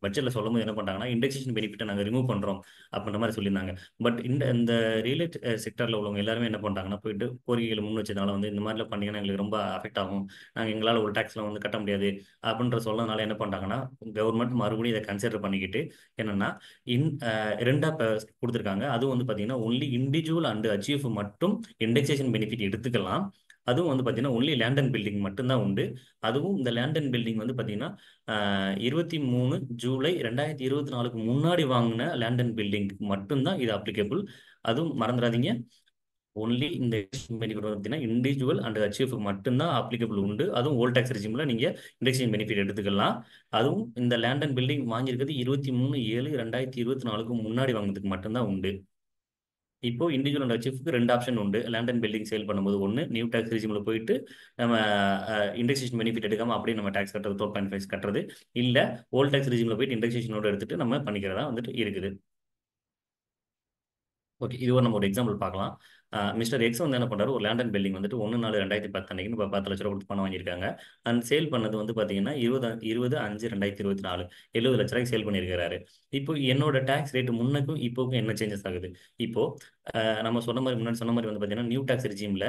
பட்ஜெட்டில் சொல்லும்போது என்ன பண்ணுறாங்கன்னா இண்டெக்ஸேஷன் பெனிஃபிட்டை நாங்கள் ரிமூவ் பண்ணுறோம் அப்படின்ற மாதிரி சொல்லியிருந்தாங்க. பட் இந்த ரியல் செக்டரில் உள்ளவங்க எல்லாருமே என்ன பண்ணுறாங்கன்னா போயிட்டு கோரிக்கைகளை முன் வச்சதுனால வந்து இந்த மாதிரிலாம் பண்ணீங்கன்னா எங்களுக்கு ரொம்ப அஃபெக்ட் ஆகும், நாங்கள் எங்களால் ஒரு டேக்ஸ்லாம் வந்து கட்ட முடியாது அப்படின்ற சொல்லனால என்ன பண்ணுறாங்கன்னா கவர்மெண்ட் மறுபடியும் இதை கன்சிடர் பண்ணிக்கிட்டு என்னென்னா ரெண்டா கொடுத்துருக்காங்க. அதுவும் வந்து பார்த்தீங்கன்னா ஒன்லி இண்டிவிஜுவல் அண்ட் அச்சீவ் மட்டும் இண்டெக்ஸேஷன் பெனிஃபிட் எடுத்துக்கலாம். அதுவும் வந்து பார்த்தீங்கன்னா ஒன்லி லேண்ட் அண்ட் பில்டிங் மட்டும்தான் உண்டு. அதுவும் இந்த லேண்ட் அண்ட் பில்டிங் வந்து பார்த்தீங்கன்னா 23 ஜூலை 2024க்கு முன்னாடி வாங்கின லேண்ட் அண்ட் பில்டிங்க்கு மட்டும்தான் இது அப்ளிகபிள். அதுவும் மறந்துடாதீங்க, ஒன்லி இந்த பெனிஃபிட் பார்த்தீங்கன்னா இண்டிவிஜுவல் அண்ட் அச்சீவ் மட்டும்தான் அப்ளிகபிள் உண்டு. அதுவும் ஓல்ட் டேக்ஸ் ரெஜிமில் நீங்கள் இண்டெக்ஸேஷன் பெனிஃபிட் எடுத்துக்கலாம். அதுவும் இந்த லேண்ட் அண்ட் பில்டிங் வாங்கியிருக்கிறது 23/7/2024க்கு முன்னாடி வாங்கினதுக்கு மட்டும்தான் உண்டு. இப்போ இண்டிவிஜுவல் அண்ட் அச்சீவ்க்கு ரெண்டு ஆப்ஷன் உண்டு. லேண்ட் அண்ட் பில்டிங் சேல் பண்ணும்போது ஒன்று நியூ டேக்ஸ் ரெஜிமில் போயிட்டு நம்ம இண்டெக்ஸேஷன் பெனிஃபிட் எடுக்காமல் அப்படியே நம்ம டேக்ஸ் கட்டுறது 12.5 கட்டுறது, இல்லை ஓல்ட் டேக்ஸ் ரெஜிமில் போயிட்டு இண்டெக்ஸேஷனோட எடுத்துட்டு நம்ம பண்ணிக்கிறதா வந்துட்டு இருக்குது. ஓகே, இது ஒரு நம்ம ஒரு எக்ஸாம்பிள் பார்க்கலாம். மிஸ்டர் எக்ஸ் வந்து என்ன பண்ணுறாரு, ஒரு லேண்ட் அண்ட் பில்டிங் வந்துட்டு 1/4/2010 அன்னைக்கு இப்போ 10 லட்ச ரூபா கொடுத்து பணம் வாங்கியிருக்காங்க. அண்ட் சேல் பண்ணது வந்து பார்த்தீங்கன்னா 20/5/2024 70 லட்ச ரூபாய்க்கு சேல் பண்ணியிருக்காரு. இப்போ என்னோட டேக்ஸ் ரேட் முன்னக்கும் இப்போக்கும் என்ன சேஞ்சஸ் ஆகுது? இப்போ நம்ம சொன்ன மாதிரி முன்னாடி சொன்ன மாதிரி வந்து பார்த்தீங்கன்னா நியூ டேக்ஸ் ரிஜிமில்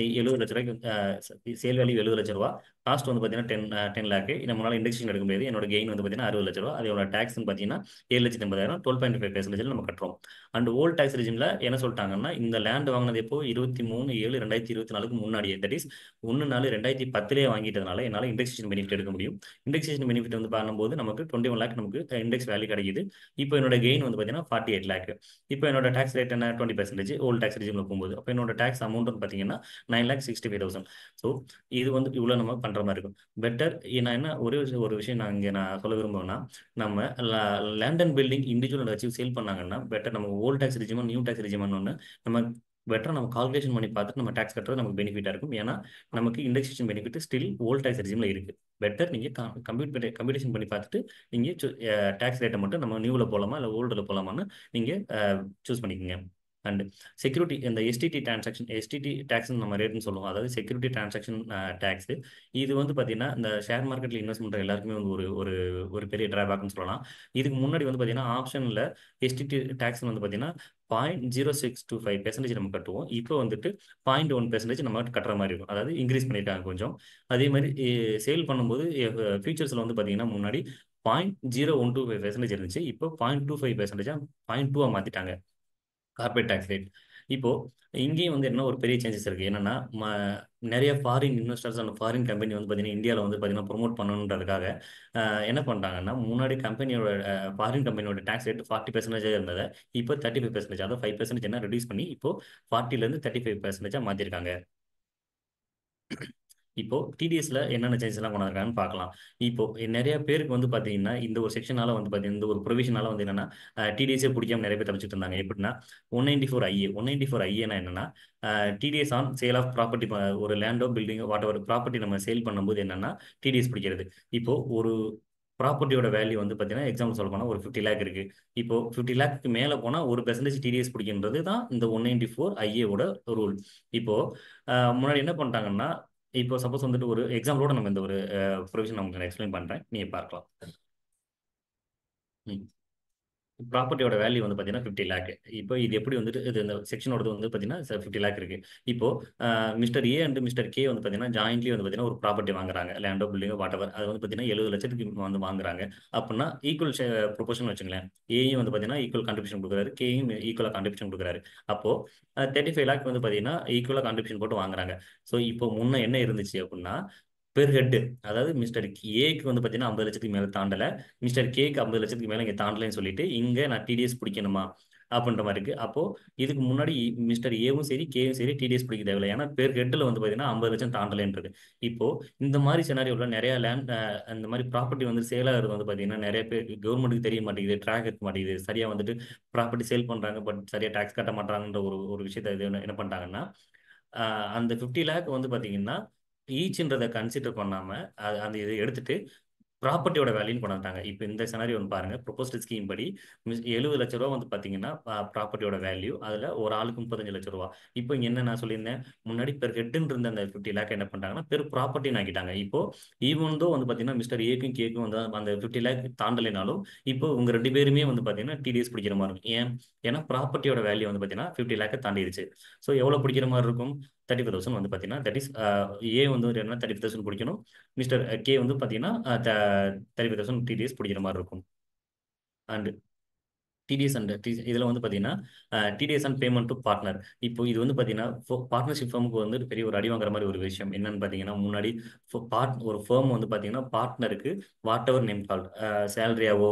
70 லட்ச ரூபாய்க்கு சேல் வேல்யூ 70 லட்ச ரூபா, காஸ்ட் வந்து பார்த்தீங்கன்னா 10 லேக். நம்மளால இண்டெக்ஷன் எடுக்க முடியாது. என்னோட கெயின் வந்து பார்த்தீங்கன்னா 60 லட்ச ரூபா. அதோட டேக்ஸ்னு பார்த்தீங்கன்னா 7,80,000 12.5% நம்ம கட்டுறோம். அண்ட் ஓல்ட் டேக்ஸ் ரிஜிமில் என்ன சொல்லிட்டாங்கன்னா, இந்த லேண்ட் வாங்கினது எப்போ 23/7/2024 முன்னாடியே, தட் இஸ் 1/4/2010 வாங்கிட்டதுனால என்னால் இண்டெக்ஸேஷன் பெனிஃபிட் எடுக்க முடியும். இண்டெக்ஸேஷன் பெனிஃபிட் வந்து பண்ணும்போது நமக்கு 21 லேக் நமக்கு இண்டெக்ஸ் வேல்யூ கிடைக்குது. இப்போ என்னோட கெயின் வந்து பார்த்தீங்கன்னா 48 லேக். இப்போ என்னோட டேக்ஸ் ரேட் என்ன 20% ஓல்ட் டேக்ஸ் ரிஜிமில் போகும்போது. அப்போ என்னோட டேக்ஸ் அமௌண்ட் வந்து பார்த்தீங்கன்னா 9,65,000. ஸோ இது வந்து இவ்வளோ நம்ம பண்ணுற மாதிரி இருக்கும். பெட்டர். நான் என்ன ஒரே ஒரு விஷயம் நான் சொல்ல விரும்புவேன்னா, நம்ம லேண்ட் அண்ட் பில்டிங் இண்டிவிஜுவல் வச்சு சேல் பண்ணாங்கன்னா பெட்டர். நம்ம ஓல்ட் டேக்ஸ் ரிஜிமன் நியூ டேக்ஸ் ரிஜிமன் ஒன்று நம்ம பெட்டராக நம்ம கால்குலேஷன் பண்ணி பார்த்துட்டு நம்ம டேக்ஸ் கட்டுறது நமக்கு பெனிஃபிட்டாக இருக்கும். ஏன்னா நமக்கு indexation benefit still old tax ரிஜிமில் இருக்குது. பெட்டர் நீங்கள் கம்ப்யூட்டேஷன் பண்ணி பார்த்துட்டு நீங்கள் டேக்ஸ் ரேட்டை மட்டும் நம்ம நியூவில் போகலாமா இல்லை ஓல்டில் போகலாமான்னு நீங்கள் சூஸ் பண்ணிக்கோங்க. அண்ட் செக்யூரிட்டி, இந்த எஸ்டிடி டேக்ஸ்னு நம்ம ரேட்னு சொல்லுவோம். அதாவது செக்யூரிட்டி டிரான்சாக்ஷன் டேக்ஸ். இது வந்து பார்த்தீங்கன்னா இந்த ஷேர் மார்க்கெட்டில் இன்வெஸ்ட் பண்ணுற எல்லாருக்குமே வந்து ஒரு ஒரு ஒரு பெரிய ட்ராபேக்னு சொல்லலாம். இதுக்கு முன்னாடி வந்து பார்த்தீங்கன்னா ஆப்ஷனில் எஸ்டிடி டேக்ஸ் வந்து பார்த்தீங்கன்னா 0.0625% நம்ம கட்டுவோம். இப்போ வந்துட்டு 0.1% நம்ம கட்டுற மாதிரி இருக்கும். அதாவது இன்க்ரீஸ் பண்ணியிருக்காங்க கொஞ்சம். அதே மாதிரி சேல் பண்ணும்போது ஃபியூச்சர்ஸில் வந்து பார்த்தீங்கன்னா முன்னாடி 0.0125% இருந்துச்சு. இப்போ 0.25%, 0.2 மாற்றிட்டாங்க கார்பரேட் டேக்ஸ் ரேட். இப்போ இங்கேயும் வந்து என்ன ஒரு பெரிய சேஞ்சஸ் இருக்கு. என்னன்னா நிறைய foreign investors and foreign company வந்து பார்த்தீங்கன்னா இந்தியாவில் வந்து பார்த்தீங்கன்னா ப்ரொமோட் பண்ணணுன்றதுக்காக என்ன பண்ணிட்டாங்கன்னா, முன்னாடி கம்பெனியோட ஃபாரின் கம்பெனியோட டேக்ஸ் ரேட் 40% இருந்ததை இப்போ 35%, அதாவது 5% என்ன ரெடியூஸ் பண்ணி இப்போ 40% 35% மாற்றிருக்காங்க. இப்போ டிடிஎஸ்ல என்னென்ன சேஞ்சஸ் எல்லாம் கொண்டாந்துருக்காங்கன்னு பார்க்கலாம். இப்போ நிறைய பேருக்கு வந்து பார்த்தீங்கன்னா இந்த ஒரு செக்ஷனால வந்து பார்த்தீங்கன்னா இந்த ஒரு ப்ரொவிஷனால வந்து என்னன்னா டிடிஎஸே பிடிக்காம நிறைய பேர் தப்பிச்சுட்டு இருந்தாங்க. எப்படின்னா 194 ஐஏ என்னன்னா TDS on sale of property. ஒரு லேண்டோ பில்டிங்கோ வாட் எவர் ப்ராப்பர்ட்டி நம்ம சேல் பண்ணும்போது என்னன்னா டிடிஎஸ் பிடிக்கிறது. இப்போ ஒரு ப்ராப்பர்ட்டியோட வேல்யூ வந்து பார்த்தீங்கன்னா எக்ஸாம்பிள் சொல்ல போனால் ஒரு 50 லேக் இருக்கு. இப்போ 50 லேக்கு மேலே போனால் 1% டிடிஎஸ் பிடிக்கின்றது தான் இந்த 194 ஐஏவோட ரூல். இப்போ முன்னாடி என்ன பண்ணிட்டாங்கன்னா, இப்போ சப்போஸ் வந்துட்டு ஒரு எக்ஸாம்பிளோட நம்ம இந்த ஒரு ப்ரொவிஷன் உங்களுக்கு எக்ஸ்பிளைன் பண்ணுறேன், நீங்கள் பார்க்கலாம். ப்ராப்பர்ட்டியோட வேல்யூ வந்து பார்த்தீங்கன்னா 50 லேக். இப்போ இது எப்படி வந்துட்டு இது இந்த செக்ஷனோடது வந்து பார்த்தீங்கன்னா 50 லேக் இருக்கு. இப்போ mister A and mister K வந்து பார்த்தீங்கன்னா ஜாயின்ட்லி வந்து பார்த்தீங்கன்னா ஒரு ப்ராப்பர்ட்டி வாங்குறாங்க, லேண்டோ பில்டிங்கோ வாட் எவர். அது வந்து பார்த்தீங்கன்னா 70 லட்சத்துக்கு வந்து வாங்குறாங்க. அப்படின்னா ஈக்குவல் ப்ரொபோர்ஷன் வச்சுங்களேன். ஏயும் வந்து பார்த்தீங்கன்னா ஈக்குவல் கான்ட்ரிபியூஷன் கொடுக்குறாரு, கேயும் ஈக்குவலாக கான்ட்ரிபியூஷன் கொடுக்குறாரு. அப்போ 35 லேக் வந்து பார்த்தீங்கன்னா ஈக்குவலாக கான்ட்ரிபியூஷன் போட்டு வாங்குறாங்க. ஸோ இப்போ முன்ன என்ன இருந்துச்சு அப்படின்னா பெர் ஹெட், அதாவது மிஸ்டர் ஏக்கு வந்து பார்த்தீங்கன்னா 50 லட்சத்துக்கு மேலே தாண்டலை, மிஸ்டர் கேக்கு 50 லட்சத்துக்கு மேலே இங்கே தாண்டலைன்னு சொல்லிட்டு இங்கே நான் டிடிஎஸ் பிடிக்கணுமா அப்படின்ற மாதிரி இருக்கு. அப்போ இதுக்கு முன்னாடி மிஸ்டர் ஏவும் சரி கேவும் சரி டிடிஎஸ் பிடிக்க தேவையில்லை. ஏன்னா பேர் ஹெட்டில் வந்து பார்த்தீங்கன்னா 50 லட்சம் தாண்டலைன்றது. இப்போ இந்த மாதிரி சினாரியோவில் நிறைய லேண்ட் அந்த மாதிரி ப்ராப்பர்ட்டி வந்து சேலாகிறது வந்து பார்த்தீங்கன்னா நிறைய பேர் கவர்மெண்ட்டுக்கு தெரிய மாட்டேங்குது, ட்ராக் இருக்க மாட்டேங்குது, சரியாக வந்துட்டு ப்ராப்பர்ட்டி சேல் பண்ணுறாங்க பட் சரியாக டேக்ஸ் கட்ட மாட்டாங்கன்ற ஒரு விஷயத்தை இது என்ன பண்ணிட்டாங்கன்னா அந்த 50 லேக் வந்து பார்த்தீங்கன்னா ஈச்ன்றதை கன்சிடர் பண்ணாமல் அந்த இதை எடுத்துட்டு ப்ராப்பர்ட்டியோட வேல்யூன்னு கொண்டாந்தாங்க. இப்போ இந்த சினாரி ஒன்று பாருங்க. ப்ரொபோஸ்ட் ஸ்கீம் படி 70 லட்ச ரூபா வந்து பார்த்தீங்கன்னா ப்ராப்பர்ட்டியோட வேல்யூ, அதில் ஒரு ஆளுக்கு 35 லட்ச ரூபா. இப்போ இங்கே என்ன நான் சொல்லியிருந்தேன், முன்னாடி பெர் ஹெட்டுன்னு இருந்த அந்த 50 லேக் என்ன பண்ணிட்டாங்கன்னா பெர் ப்ராப்பர்ட்டின்னு ஆக்கிட்டாங்க. இப்போ ஈவன் தோ வந்து பார்த்தீங்கன்னா மிஸ்டர் ஏக்கும் கேக்கும் வந்து அந்த 50 லேக் தாண்டலைனாலும் இப்போ உங்க ரெண்டு பேருமே வந்து பார்த்தீங்கன்னா டிடிஎஸ் பிடிக்கிற மாதிரி இருக்கும். ஏன்னா ப்ராப்பர்ட்டியோட வேல்யூ வந்து பார்த்தீங்கன்னா 50 லேக்கை தாண்டிடுச்சு. ஸோ எவ்வளோ பிடிக்கிற மாதிரி இருக்கும்? 35,000 வந்து பார்த்தீங்கன்னா தட் இஸ் ஏ வந்து என்ன 35,000 பிடிக்கணும், மிஸ்டர் கே வந்து பார்த்தீங்கன்னா 35,000 டிடிஎஸ் பிடிக்கிற மாதிரி இருக்கும். அண்ட் டிடிஎஸ் அண்ட் இதில் வந்து பார்த்தீங்கன்னா TDS and payment to partner. இப்போ இது வந்து பார்த்தீங்கன்னா பார்ட்னர்ஷிப் ஃபேமுக்கு வந்து பெரிய ஒரு அடி வாங்குற மாதிரி ஒரு விஷயம் என்னன்னு பார்த்தீங்கன்னா, முன்னாடி ஒரு ஃபேம் வந்து பார்த்தீங்கன்னா பார்ட்னருக்கு வாட் எவர் நேம் கால் சேலரியாவோ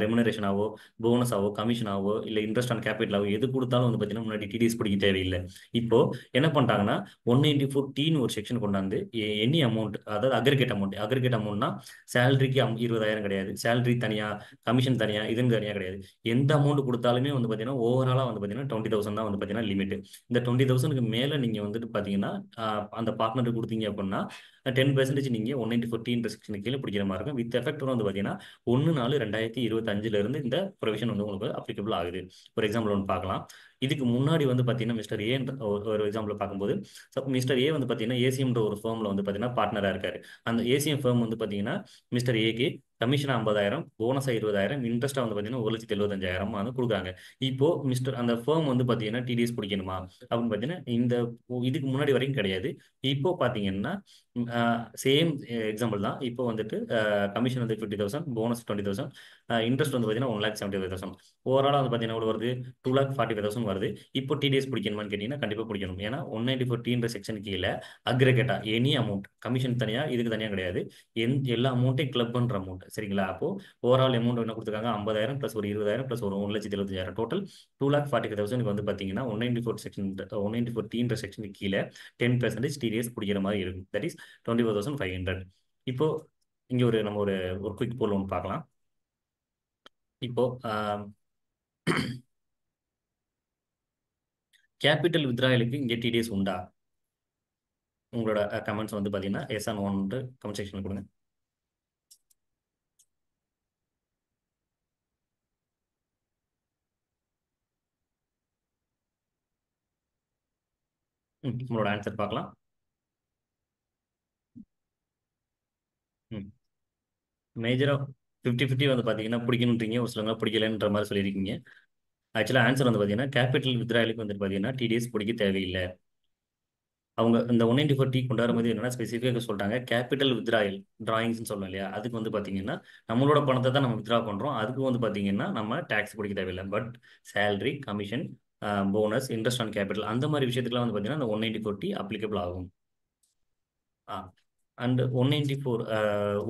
ரெமுனரேஷனாவோ போனஸாவோ கமிஷனாவோ இல்லை இன்ட்ரெஸ்ட் ஆன் கேபிட்டலாவோ எது கொடுத்தாலும் வந்து பார்த்தீங்கன்னா முன்னாடி டிடிஎஸ் பிடிக்க தேவையில்லை. இப்போ என்ன பண்ணிட்டாங்கன்னா 194 ஒரு செக்ஷன் கொண்டாந்து எனி அமௌண்ட், அதாவது அக்ரிகேட் அமௌண்ட்னா சேலரிக்கு 20,000 கிடையாது, சேலரி தனியாக கமிஷன் தனியாக இதுன்னு தனியாக கிடையாது. எந்த அமௌண்ட் கொடுத்தாலுமே வந்து பார்த்தீங்கன்னா ஓவராலாக வந்து பார்த்தீங்கன்னா 20,000 தான் வந்து பார்த்தீங்கன்னா லிமிட். இந்த 20,000க்கு மேலே நீங்கள் வந்துட்டு பார்த்தீங்கன்னா அந்த பார்ட்னருக்கு கொடுத்தீங்க அப்படின்னா 10% நீங்கள் 194 இன்ட்ரெஸ்ட் கீழே பிடிக்கிற மாதிரி இருக்கும். வித் எஃபெக்ட் வந்து பார்த்தீங்கன்னா 1/4/2025 இருந்து ப்ரொவிஷன் வந்து உங்களுக்கு அப்ளிகபிள் ஆகுது. ஒரு எக்ஸாம்பிள் ஒன்று பார்க்கலாம். இதுக்கு முன்னாடி வந்து பார்த்தீங்கன்னா மிஸ்டர் ஏ ஒரு எக்ஸாம்பிள் பார்க்கும்போது மிஸ்டர் ஏ வந்து பார்த்தீங்கன்னா ஏசிஎம்ன்ற ஒரு ஃபேமில் வந்து பார்த்தீங்கன்னா பார்ட்னராக இருக்காரு. அந்த ஏசிஎம் ஃபேம் வந்து பார்த்தீங்கன்னா மிஸ்டர் ஏக்கு கமிஷன் 50,000, போனஸாக 20,000, இன்ட்ரெஸ்ட்டாக வந்து பார்த்தீங்கன்னா 1,75,000 வந்து கொடுக்குறாங்க. இப்போ மிஸ்டர் அந்த ஃபேம் வந்து பார்த்தீங்கன்னா டிடிஎஸ் பிடிக்கணுமா அப்படின்னு பார்த்தீங்கன்னா இதுக்கு முன்னாடி வரைக்கும் கிடையாது. இப்போ பார்த்தீங்கன்னா சேம் எக்ஸாம்பிள் தான். இப்போ வந்துட்டு கமிஷன் வந்து 50,000, போனஸ் 20,000, இன்ட்ரெஸ்ட் வந்து பார்த்தீங்கன்னா 1,75,000. ஓவராலாக வந்து பார்த்தீங்கன்னா எவ்வளோ வருது? 2,45,000 வருது. இப்போ டிடிஎஸ் பிடிக்கணுமான்னு கேட்டிங்கன்னா கண்டிப்பாக பிடிக்கணும். ஏன்னா 194 டீன்ற செக்ஷன் கீழே அக்ரிகேட்டா எனி அமௌண்ட், கமிஷன் தனியாக இதுக்கு தனியாக கிடையாது, எல்லா அமௌண்ட்டையும் கிளப் பண்ணுற அமௌண்ட், சரிங்களா? அப்போ ஓவரால் அமௌண்ட் என்ன கொடுத்துருக்காங்க? 50,000 ப்ளஸ் ஒரு 20,000 ப்ளஸ் ஒரு 1,75,000, டோட்டல் 2,45,000 வந்து பார்த்தீங்கன்னா 194 செக்ஷன் 194 டீன்ற செக்ஷனுக்கு கீழே 10% டிடிஎஸ் பிடிக்கிற மாதிரி இருக்கும். That is 24,500. இப்போ இங்கே நம்ம ஒரு குவிக் போல் ஒன்று பார்க்கலாம். இப்போ கேபிட்டல் வித்ராயலுக்கு இங்கே டிடிஎஸ் உண்டா? உங்களோட கமெண்ட்ஸ் வந்து பார்த்தீங்கன்னா எஸ் ஆன் ஒன்று கமெண்ட் செக்ஷனில் கொடுங்க. உங்களோட ஆன்சர் பார்க்கலாம். மேஜராக 50-50 வந்து பார்த்தீங்கன்னா பிடிக்கணுன்றீங்க, ஒரு சிலவங்க பிடிக்கலன்ற மாதிரி சொல்லியிருக்கீங்க. ஆக்சுவலாக ஆன்சர் வந்து பார்த்தீங்கன்னா கேபிட்டல் வித்ராயலுக்கு வந்துட்டு பார்த்தீங்கன்னா டிடிஎஸ் பிடிக்க தேவையில்லை. அவங்க இந்த 194 கொண்டாடும் போது என்னன்னா ஸ்பெசிஃபிக்காக சொல்லிட்டாங்க, கேபிட்டல் வித்ராயல் டிராயிங்ஸ்னு சொல்லணும் இல்லையா, அதுக்கு வந்து பார்த்தீங்கன்னா நம்மளோட பணத்தை தான் நம்ம வித்ரா பண்ணுறோம், அதுக்கு வந்து பார்த்தீங்கன்னா நம்ம டேக்ஸ் பிடிக்க தேவையில்லை. But salary, commission, bonus, interest on capital அந்த மாதிரி விஷயத்துக்குலாம் வந்து பார்த்தீங்கன்னா அந்த 194 அப்ளிகபிள் ஆகும். ஆ அண்ட் 194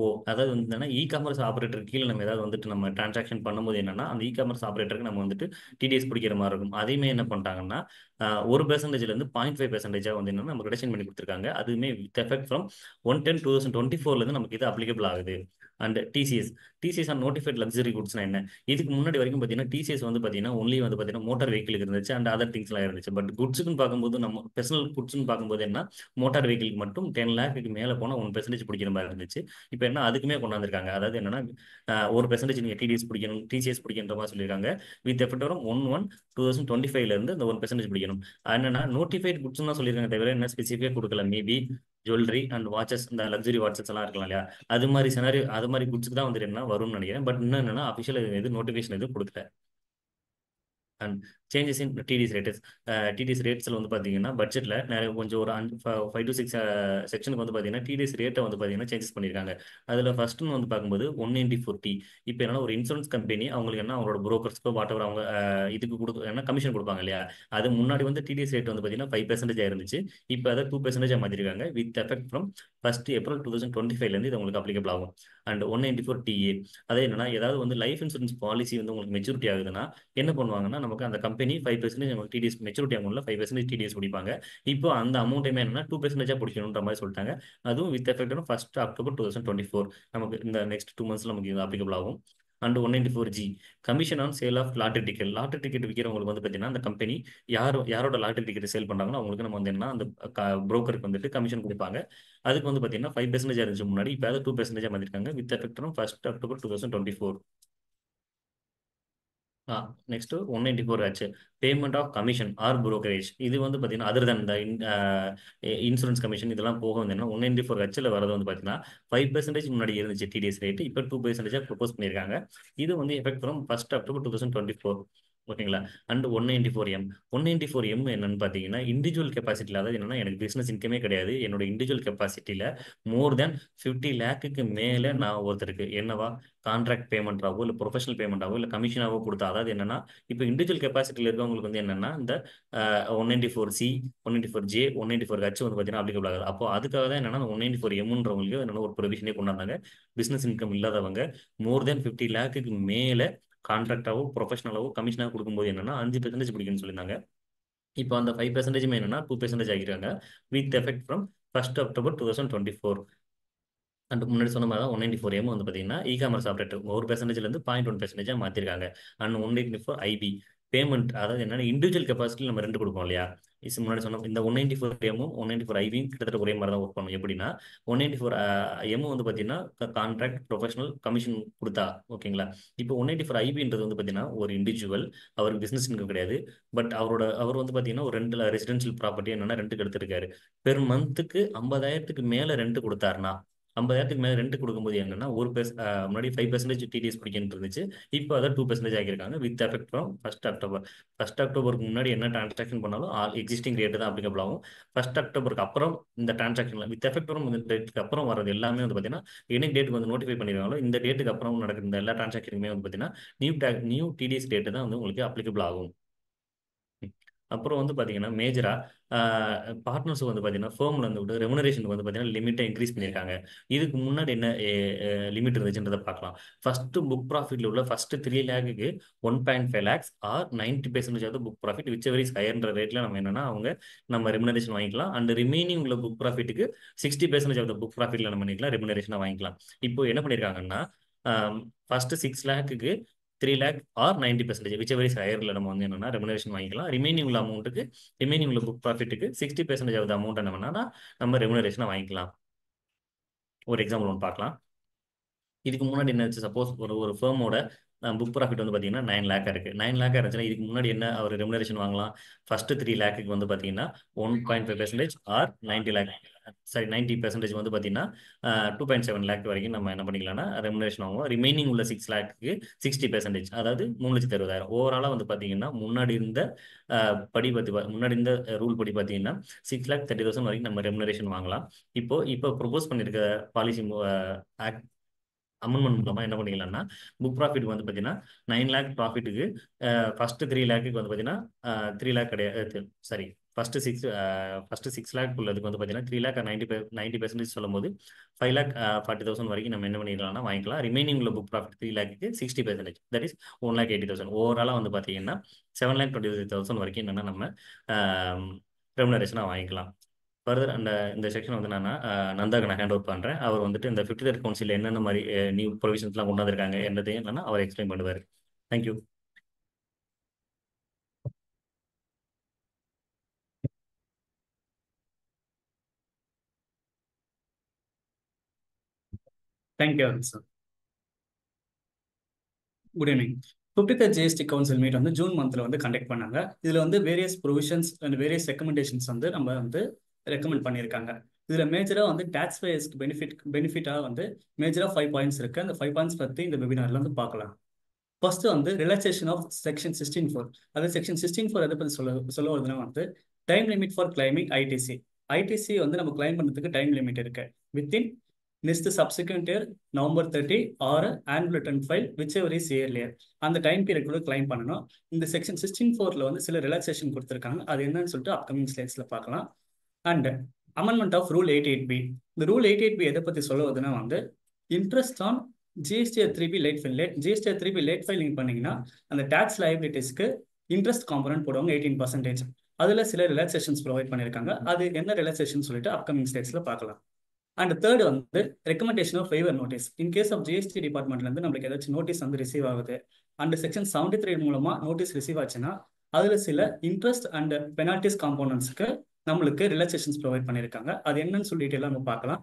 ஓ, அதாவது வந்து என்னன்னா இ காமர்ஸ் ஆப்ரேட்டர் கீழே நம்ம ஏதாவது வந்துட்டு நம்ம டிரான்சாக்ஷன் பண்ணும்போது என்னன்னா அந்த இ காமர்ஸ் ஆப்ரேட்டருக்கு நம்ம வந்துட்டு டிடிஎஸ் பிடிக்கிற மாதிரி இருக்கும். அதையுமே என்ன பண்ணிட்டாங்கன்னா 1%லேருந்து 0.5% வந்து என்னன்னா நம்ம ரிடக்ஷன் பண்ணி கொடுத்துருக்காங்க. அதுவுமே வித் எஃபெக்ட் ஃப்ரம் 1/10/2024 நமக்கு இது அப்ளிகபிள் ஆகுது. And TCS and notified luxury குட்ஸ்னா என்ன? இதுக்கு முன்னாடி வரைக்கும் பார்த்தீங்கன்னா டிசிஎஸ் வந்து பார்த்தீங்கன்னா ஒன்லி வந்து பார்த்தீங்கன்னா மோட்டார் வெஹிக்கிளுக்கு இருந்துச்சு அண்ட் அதர் திங்ஸ்லாம் இருந்துச்சு. பட் குட்ஸுக்குன்னு பார்க்கும்போது நம்ம பர்சனல் குட்ஸ்னு பார்க்கும்போது என்ன, மோட்டார் வெஹிக்கிளுக்கு மட்டும் 10 லேக்கு மேலே போனால் 1% பிடிக்கிற மாதிரி இருந்துச்சு. இப்போ என்ன அதுக்குமே கொண்டாந்துருக்காங்க. அதாவது என்னன்னா 1% நீங்கள் டிடிஎஸ் பிடிக்கணும், டிசிஎஸ் பிடிக்கின்ற மாதிரி சொல்லியிருக்காங்க. வித் எஃபெக்ட் வரும் 1/1/2025 அந்த 1% பிடிக்கணும். என்னன்னா நோட்டிஃபைட் குட்ஸ் தான் சொல்லியிருக்காங்க, தவிர என்ன ஸ்பெசிஃபிக்காக கொடுக்கல. மேபி ஜுவல்லரி அண்ட் வாட்சஸ், இந்த லக்ஸரி வாட்சஸ் எல்லாம் இருக்கலாம் இல்லையா, அது மாதிரி சினாரி, அது மாதிரி குட்ஸ்க்கு தான் வந்து என்ன வரும்னு நினைக்கிறேன். பட் இன்னும் என்னன்னா அஃபிஷியல் எது நோட்டிஃபிகேஷன் எதுவும் கொடுக்கல. And changes in TDS rates, TDS ரேட்ஸில் வந்து பார்த்தீங்கன்னா பட்ஜெட்டில் நிறைய கொஞ்சம் ஒரு 5 to 6 செக்ஷனுக்கு வந்து பார்த்தீங்கன்னா டிடிஎஸ் ரேட்டை வந்து பார்த்தீங்கன்னா சேஞ்சஸ் பண்ணியிருக்காங்க. அதில் ஃபர்ஸ்ட்னு வந்து பார்க்கும்போது 194 இப்போ என்னன்னா ஒரு இன்சூரன்ஸ் கம்பெனி அவங்களுக்கு என்ன அவங்களோட புரோக்கர்ஸ்க்கோ வாட் எவர் அவங்க இதுக்கு என்ன கமிஷன் கொடுப்பாங்க இல்லையா, அது முன்னாடி வந்து டிடிஎஸ் ரேட் வந்து பார்த்தீங்கன்னா 5% இருந்துச்சு. இப்போ அதை 2% மாற்றிருக்காங்க. வித் எஃபெக்ட் ஃப்ரம் 1 April 2025 இது உங்களுக்கு அப்ளிகபிள் ஆகும். அண்ட் 194 டிஏ, அதே என்னன்னா ஏதாவது வந்து லைஃப் இன்சூரன்ஸ் பாலிசி வந்து உங்களுக்கு மெச்சூரிட்டி ஆகுதுன்னா என்ன பண்ணுவாங்கன்னா நமக்கு அந்த கம்பெனி 5% நமக்கு டிடிஎஸ் மெச்சூரிட்டி அமௌண்ட்ல 5% டிடிஎஸ் பிடிப்பாங்க. இப்போ அந்த அமௌண்ட்டையுமே என்னன்னா 2% பிடிக்கணுன்ற மாதிரி சொல்லிட்டாங்க. அதுவும் வித் எஃபெக்ட் 1 October 2024 நமக்கு இந்த நெக்ஸ்ட் 2 months நமக்கு இது அப்ளிகபிள் ஆகும். And 194G commission on sale of lottery ticket. Lottery ticket விற்கிறவங்களுக்கு வந்து பார்த்தீங்கன்னா அந்த கம்பெனி யாரோட லாட்டரி டிக்கெட் சேல் பண்ணுறாங்களோ அவங்களுக்கு நம்ம வந்து என்ன அந்த புரோக்கருக்கு வந்துட்டு கமிஷன் கொடுப்பாங்க. அதுக்கு வந்து பார்த்தீங்கன்னா 5% இருந்துச்சு முன்னாடி, இப்போ அதை 2% மாற்றிருக்காங்க. With effect 1 October 2024. நெக்ஸ்ட் 194 ஆச்சு, payment of commission or brokerage. இது வந்து பார்த்தீங்கன்னா அதர் தன் இந்த இன்சூரன்ஸ் கமிஷன் இதெல்லாம் போக வந்து என்ன 194 ஹச்சில் வரது வந்து பார்த்தீங்கன்னா 5% முன்னாடி இருந்துச்சு டிடிஎஸ் ரேட், இப்போ 2% ப்ரொபோஸ் பண்ணியிருக்காங்க. இது வந்து எஃபெக்ட் ஃப்ரம் 1 October 2024. ஓகேங்களா? அண்ட் 194M என்னன்னு பார்த்தீங்கன்னா இண்டிவிஜுவல் கெப்பாசிட்டியில், அதாவது என்னன்னா எனக்கு பிஸ்னஸ் இன்கமே கிடையாது, என்னோட இண்டிவிஜுவல் கெப்பாசிட்டியில் மோர் தேன் 50 லேக்குக்கு மேலே நான் ஒருத்தருக்கு என்னவா கான்ட்ராக்ட் பேமெண்ட்டாவோ இல்லை ப்ரொஃபஷனல் பேமெண்ட்டாவோ இல்லை கமிஷனாவோ கொடுத்தா, அதாவது என்னன்னா இப்போ இண்டிவிஜுவல் கெப்பாசிட்டியில் இருக்கவங்களுக்கு வந்து என்னன்னா இந்த 194C, 194J, 194H வந்து பார்த்தீங்கன்னா அப்ளிகபிள் ஆகுது. அப்போ அதுக்காக தான் என்னன்னா 194Mன்றவங்களுக்கு என்னென்ன ஒரு ப்ரொவிஷனே கொண்டாந்தாங்க. பிஸ்னஸ் இன்கம் இல்லாதவங்க மோர் தேன் 50 லேக்குக்கு மேலே கான்ட்ராக்டாவோ ப்ரொஃபஷனலாவோ கமிஷனாக கொடுக்கும்போது என்னன்னா 5% பிடிக்குன்னு சொல்லியிருந்தாங்க. இப்போ அந்த 5% என்னன்னா 2% ஆகிருக்காங்க. With effect from 1 October 2024. அண்ட் முன்னாடி சொன்ன மாதிரி தான் 194M வந்து பார்த்தீங்கன்னா இ காமர்ஸ் ஆப்ரேட்டர் 1%லேருந்து 0.1% மாற்றிருக்காங்க. அண்ட் 194IB பேமெண்ட், அதாவது என்னன்னா இண்டிவிஜுவல் கெப்பாசிட்டியில் நம்ம ரெண்டு கொடுப்போம் இல்லையா. முன்னாடி சொன்ன இந்த 194 எம்மும் 194 ஐவியும் கிட்டத்தட்ட ஒரே மாதிரி தான் ஒர்க் பண்ணும். எப்படின்னா 194 எம் வந்து பார்த்தீங்கன்னா கான்ட்ராக்ட் ப்ரொஃபஷனல் கமிஷன் கொடுத்தா ஓகேங்களா. இப்போ 194 ஐபின்றது வந்து பார்த்தீங்கன்னா ஒரு இண்டிவிஜுவல், அவருக்கு பிசினஸ் இன்கம் கிடையாது. பட் அவர் வந்து பார்த்தீங்கன்னா ஒரு ரெண்டு ரெசிடென்ஷியல் ப்ராப்பர்ட்டி என்னன்னா ரெண்டுக்கு எடுத்திருக்காரு. பெர் மந்த்துக்கு 50,000க்கு மேலே ரெண்ட் கொடுத்தாருன்னா, 50,000க்கு மேலே ரெண்ட் கொடுக்கும்போது என்னன்னா முன்னாடி 5% டிடிஎஸ் பிடிக்கிட்டு இருந்துச்சு. இப்போ அதை 2% ஆக்கியிருக்காங்க வித் எஃபெக்ட் ஃப்ரம் 1 அக்டோபர். 1 அக்டோபருக்கு முன்னாடி என்ன டிரான்சாக்ஷன் பண்ணாலும் எக்ஸிஸ்டிங் ரேட்டு தான் அப்ளிகபிள் ஆகும். 1 அக்டோபருக்கு அப்புறம் இந்த டிரான்சாக்ஷன் வித் எஃபெக்ட் ஃப்ரம் இந்த டேட்டுக்கு அப்புறம் வர்றது எல்லாமே வந்து பார்த்தீங்கன்னா என்ன டேட்டுக்கு வந்து நோட்டிஃபை பண்ணிடுவாங்களோ இந்த டேட்டுக்கு அப்புறம் நடக்கிற இந்த எல்லா டிரான்சாக்ஷனுமே வந்து பார்த்தீங்கன்னா நியூ டிடிஎஸ் ரேட்டு தான் வந்து உங்களுக்கு அப்ளிகபிள் ஆகும். அப்புறம் வந்து பார்த்தீங்கன்னா மேஜராக பார்ட்னர்ஸ் வந்து பார்த்தீங்கன்னா ஃபேமில் வந்து ரெமுனரேஷன் வந்து பார்த்தீங்கன்னா லிமிட்டை இன்க்ரீஸ் பண்ணியிருக்காங்க. இதுக்கு முன்னாடி என்ன லிமிட் இருந்துச்சுன்றதை பார்க்கலாம். ஃபஸ்ட்டு புக் ப்ராஃபிட்டில் உள்ள ஃபஸ்ட்டு 3 லேக்குக்கு 1.5 lakhs or 90% of book profit whichever is ஹையர்ன்ற ரேட்டில் நம்ம என்னன்னா நம்ம ரெமுனரேஷன் வாங்கிக்கலாம். அண்ட் ரிமைனிங் உள்ள புக் ப்ராஃபிட்டுக்கு 60% ஆஃப் புக் ப்ராஃபிட்டில் நம்ம பண்ணிக்கலாம் ரெமுனரேஷனாக வாங்கிக்கலாம். இப்போ என்ன பண்ணியிருக்காங்கன்னா ஃபஸ்ட்டு 6 லேக்குக்கு 3 lakh or 90% whichever is ஹையரில் நம்ம வந்து என்னன்னா ரெமுனரேஷன் வாங்கிக்கலாம். ரிமைனிங் உள்ள அமௌண்ட்டுக்கு ரிமைனிங் உள்ள புக் ப்ராஃபிட்டுக்கு 60% ஆஃப் அமௌண்ட் என்ன பண்ணா நம்ம ரெமுனரேஷனை வாங்கிக்கலாம். ஒரு எக்ஸாம்பிள் ஒன்று பார்க்கலாம். இதுக்கு முன்னாடி என்ன சப்போஸ் ஒரு ஃபேமோட புக் ப்ராஃபிட் வந்து பார்த்தீங்கன்னா 9 lakh இருக்குது. 9 lakh இருந்துச்சுன்னா இதுக்கு முன்னாடி என்ன அவர் ரெமுனரேஷன் வாங்கலாம். ஃபர்ஸ்ட் 3 lakhக்கு வந்து பார்த்தீங்கன்னா 1.5% ஆர் 90 lakh, சாரி 90% வந்து பார்த்தீங்கன்னா 2.7 lakh வரைக்கும் நம்ம என்ன பண்ணிக்கலாம்னா ரெமுனரேஷன் வாங்குவோம். ரிமைனிங் உள்ள 6 lakhக்கு 60%, அதாவது 3,60,000. ஓவராலாக வந்து பார்த்தீங்கன்னா முன்னாடி இருந்த முன்னாடி இருந்த ரூல் படி பார்த்தீங்கன்னா 6,30,000 வரைக்கும் நம்ம ரெமுனரேஷன் வாங்கலாம். இப்போ ப்ரொபோஸ் பண்ணியிருக்க பாலிசி ஆக்ட் அமெண்ட்மெண்ட் மூலமாக என்ன பண்ணிக்கலாம்னா புக் ப்ராஃபிட் வந்து பார்த்தீங்கன்னா 9 lakh ப்ராஃபிட்டுக்கு ஃபஸ்ட்டு 3 lakhக்கு வந்து பார்த்தீங்கன்னா 3 lakh கிடையாது, சாரி ஃபஸ்ட்டு 6 lakh உள்ளதுக்கு வந்து பார்த்தீங்கன்னா 3 lakh 90% சொல்லும் போது 5,40,000 வரைக்கும் நம்ம என்ன பண்ணிக்கலாம்னா வாங்கிக்கலாம். ரிமைனிங் உள்ள புக் ப்ராஃபிட் 3 lakhக்கு 60%, தட் இஸ் 1,80,000. ஓவராலாக வந்து பார்த்தீங்கன்னா 7,25,000 வரைக்கும் என்னென்னா நம்ம ரெமுனரேஷனாக வாங்கிக்கலாம். ஃபர்தர் இந்த செக்ஷன் வந்து நான் நந்தாக்கு நான் ஹேண்ட் அவுட் பண்ணுறேன். அவர் வந்துட்டு இந்த 53rd கவுன்சில் என்னென்ன மாதிரி நியூ ப்ரொவிஷன்ஸ்லாம் கொண்டு வந்திருக்காங்க என்னதையும் என்னன்னா அவர் எக்ஸ்பிளைன் பண்ணுவார். Thank you. Thank you sir. Good evening. 53rd GST council meet வந்து ஜூன் மந்த்ல வந்து கண்டக்ட் பண்ணாங்க. இதுல வந்து various provisions and various recommendations வந்து நம்ம வந்து ரெக்கமெண்ட் பண்ணியிருக்காங்க. இதுல மேஜரா வந்து டாக்ஸ் பேயர்ஸ்க்கு பெனிஃபிட்டா வந்து மேஜரா 5 பாயிண்ட்ஸ் இருக்கு. அந்த 5 பாயிண்ட்ஸ் பத்தி இந்த வெபினார்ல வந்து பார்க்கலாம். ஃபர்ஸ்ட் வந்து ரிலாக்சேஷன் ஆஃப் செக்ஷன் 16(4). அது செக்ஷன் 16(4) எதை பத்தி சொல்ல வருதுன்னா வந்து time limit for claiming ITC. ITC வந்து நம்ம கிளைம் பண்ணுறதுக்கு டைம் லிமிட் இருக்கு. Within next subsequent year November 30 or annual return file whichever is earlier, அந்த டைம் பீரியட் கிளைம் பண்ணணும். இந்த செக்ஷன் 16(4)ல வந்து சில ரிலாக்சேஷன் கொடுத்துருக்காங்க. அது என்னன்னு சொல்லிட்டு அப்கமிங் ஸ்லைட்ஸ்ல பார்க்கலாம். And amendment of rule 88B. இந்த ரூல் 88B எதை பத்தி சொல்ல வருதுன்னா வந்து interest on GSTR 3B late file. GSTR 3B late file நீங்க பண்ணீங்கன்னா அந்த டாக்ஸ் லைபிலிட்டிஸ்க்கு இன்ட்ரெஸ்ட் காம்பனன்ட் போடுவாங்க 18%. அதுல சில ரிலாக்சேஷன்ஸ் ப்ரொவைட் பண்ணியிருக்காங்க. அது என்ன ரிலாக்சேஷன் சொல்லிட்டு அப்கமிங் ஸ்லைட்ஸ்ல பார்க்கலாம். அண்ட் தேர்ட் வந்து recommendation of favour notice. In case of GST டிபார்ட்மெண்ட்ல இருந்து நம்மளுக்கு ஏதாச்சும் நோட்டீஸ் வந்து ரிசீவ் ஆகுது அண்ட் செக்ஷன் 73 மூலமா நோட்டீஸ் ரிசீவ் ஆச்சுன்னா அதுல சில இன்ட்ரெஸ்ட் அண்ட் பெனால்டிஸ் காம்போனன்ட்ஸ்க்கு நம்மளுக்கு ரிலாக்சேஷன்ஸ் ப்ரொவைட் பண்ணியிருக்காங்க. அது என்னன்னு சொல்லிட்டு நம்ம பார்க்கலாம்.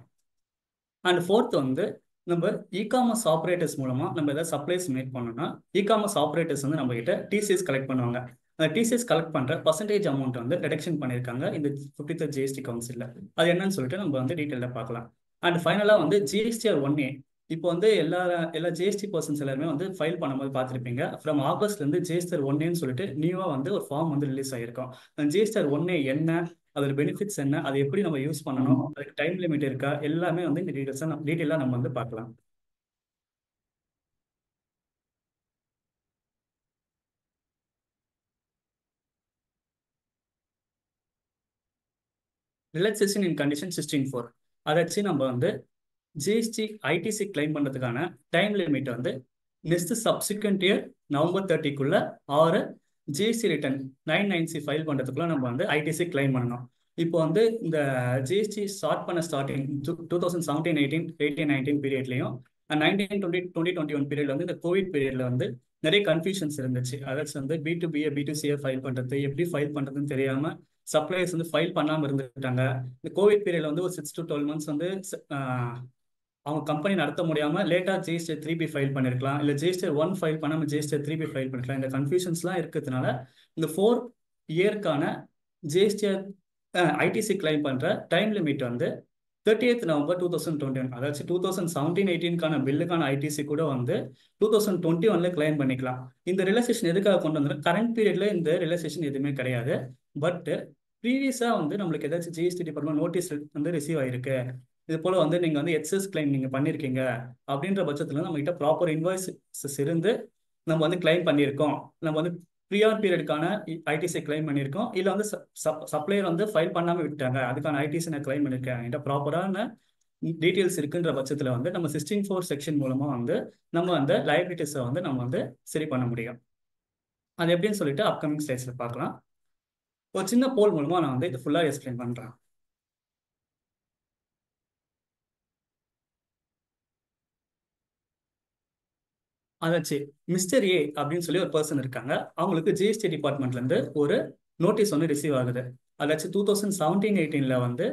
அண்ட் ஃபோர்த் வந்து நம்ம இ-காமர்ஸ் ஆப்ரேட்டர்ஸ் மூலமா நம்ம ஏதாவது சப்ளைஸ் மேக் பண்ணோம்னா இ-காமர்ஸ் ஆப்ரேட்டர்ஸ் வந்து நம்ம கிட்ட டிசிஎஸ் கலெக்ட் பண்ணுவாங்க. அந்த டிசிஎஸ் கலெக்ட் பண்ற பர்சன்டேஜ் அமௌண்ட் வந்து ரிடக்ஷன் பண்ணியிருக்காங்க இந்த 53rd ஜிஎஸ்டி கவுன்சில்ல. அது என்னன்னு சொல்லிட்டு நம்ம வந்து டீட்டெயிலாக பார்க்கலாம். அண்ட் ஃபைனலா வந்து ஜிஎஸ்டிஆர் 1A. இப்போ வந்து எல்லா ஜிஎஸ்டி பர்சன்ஸ் எல்லாருமே வந்து ஃபைல் பண்ணும்போது பார்த்துருப்பீங்க. ஃப்ரம் ஆகஸ்ட்ல இருந்து ஜிஎஸ்டிஆர் 1Aன்னு சொல்லிட்டு நியூவா வந்து ஒரு ஃபார்ம் வந்து ரிலீஸ் ஆகிருக்கும். அந்த ஜிஎஸ்டிஆர் 1A என்ன, அதோட பெனிஃபிட்ஸ் என்ன, அதை எப்படி நம்ம யூஸ் பண்ணணும், அதுக்கு டைம் லிமிட் இருக்கா, எல்லாமே வந்து இந்த டீட்டெயிலாக நம்ம வந்து பார்க்கலாம். ரிலாக்சேஷன் இன் கண்டிஷன் 16(4). அதை வச்சு நம்ம வந்து ஜிஎஸ்டி ஐடிசி கிளைம் பண்ணுறதுக்கான டைம் லிமிட் வந்து நெக்ஸ்ட் சப்சிக்வெண்ட் இயர் November 30க்குள்ள ஆறு ஜிஎஸ்டி ரிட்டர்ன் 990 ஃபைல் பண்ணுறதுக்குள்ள நம்ம வந்து ஐடிசி கிளைம் பண்ணணும். இப்போ வந்து இந்த ஜிஎஸ்டி ஸ்டார்டிங் 2017, 18, 19 பீரியட்லையும் 19, 20, 2021 பீரியட்ல வந்து இந்த கோவிட் பீரியட்ல வந்து நிறைய கன்ஃபியூஷன்ஸ் இருந்துச்சு. அதாச்சும் வந்து B2B B2C ஃபைல் பண்றது, எப்படி ஃபைல் பண்றதுன்னு தெரியாம சப்ளையர்ஸ் வந்து ஃபைல் பண்ணாம இருந்துட்டாங்க. இந்த கோவிட் பீரியட்ல வந்து ஒரு 6 to 12 months வந்து அவங்க கம்பெனி நடத்த முடியாம லேட்டா GST 3B ஃபைல் பண்ணிருக்கலாம், இல்ல GST 1 ஃபைல் பண்ணாம GST 3B ஃபைல் பண்ணிருக்கலாம். இந்த கன்ஃபியூஷன்ஸ்லாம் இருக்கிறதுனால இந்த 4 இயர்க்கான GST ITC கிளைம் பண்ற டைம் லிமிட் வந்து 30th November 2021, அதாச்சும் 2017-18க்கான பில்லுக்கான ஐடிசி கூட வந்து 2021ல கிளைம் பண்ணிக்கலாம். இந்த ரிலாக்சேஷன் எதுக்காக கொண்டு வந்தோம்? கரண்ட் பீரியட்ல இந்த ரிலாக்சேஷன் எதுவுமே கிடையாது. பட் ப்ரீவியஸா வந்து நம்மளுக்கு ஏதாச்சும் ஜிஎஸ்டி டிபார்ட்மெண்ட் நோட்டீஸ் வந்து ரிசீவ் ஆயிருக்கு, இது போல வந்து நீங்க வந்து எக்ஸஸ் கிளைம் நீங்க பண்ணிருக்கீங்க அப்படின்ற பட்சத்துல நம்ம கிட்ட ப்ராப்பர் இன்வாய்ஸஸ் இருந்து நம்ம வந்து கிளைம் பண்ணியிருக்கோம், நம்ம வந்து ப்ரீஆர் பீரியடுக்கான ஐடிசி கிளைம் பண்ணியிருக்கோம், இல்லை வந்து சப்ளையர் வந்து ஃபைல் பண்ணாமல் விட்டாங்க, அதுக்கான ஐடிசி நான் கிளைம் பண்ணியிருக்கேன், என்கிட்ட ப்ராப்பரான டீட்டெயில்ஸ் இருக்குன்ற பட்சத்தில் வந்து நம்ம 16(4) செக்ஷன் மூலமாக வந்து நம்ம அந்த லைபிலிட்டிஸை வந்து நம்ம வந்து சரி பண்ண முடியும். அது எப்படின்னு சொல்லிட்டு அப்கமிங் ஸ்லைட்ஸில் பார்க்கலாம். ஒரு சின்ன போல் மூலமாக நான் வந்து இது ஃபுல்லாக எக்ஸ்பிளைன் பண்ணுறேன். அதாச்சு மிஸ்டர் ஏ அப்படின்னு சொல்லி ஒரு பர்சன் இருக்காங்க. அவங்களுக்கு ஜிஎஸ்டி டிபார்ட்மெண்ட்ல இருந்து ஒரு நோட்டீஸ் வந்து ரிசீவ் ஆகுது. அதாச்சும் 2017-18ல வந்து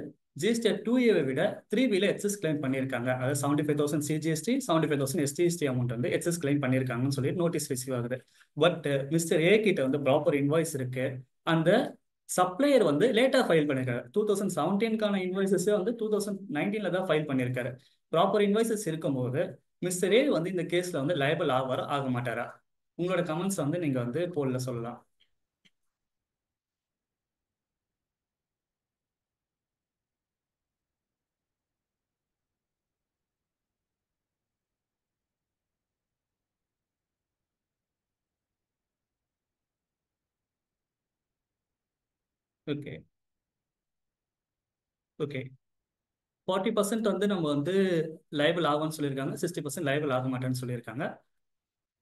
ஜிஎஸ்டி 2A விட 3Bல எக்ஸஸ் கிளைம் பண்ணியிருக்காங்க. அதாவது 75,000 CGST 75,000 SGST அமௌண்ட் வந்து எக்ஸஸ் கிளைம் பண்ணியிருக்காங்கன்னு சொல்லி நோட்டீஸ் ரிசீவ் ஆகுது. பட் மிஸ்டர் ஏ கிட்ட வந்து ப்ராப்பர் இன்வாய்ஸ் இருக்கு. அந்த சப்ளையர் வந்து லேட்டா ஃபைல் பண்ணியிருக்காரு. 2017க்கான இன்வாய்ஸஸ் வந்து 2019ல தான் ஃபைல் பண்ணியிருக்காரு. ப்ராப்பர் இன்வாய்ஸஸ் இருக்கும்போது மிஸ்டர் ஏ வந்து இந்த கேஸ்ல வந்து லைபிள் ஆவாரா ஆக மாட்டாரா? உங்களோட கமெண்ட்ஸ் வந்து நீங்க வந்து போல்ல சொல்லலாம். ஓகே ஓகே 40% வந்து நம்ம வந்து லைபிள் ஆகும்னு சொல்லியிருக்காங்க, 60% லைபிள் ஆக மாட்டேன்னு சொல்லியிருக்காங்க.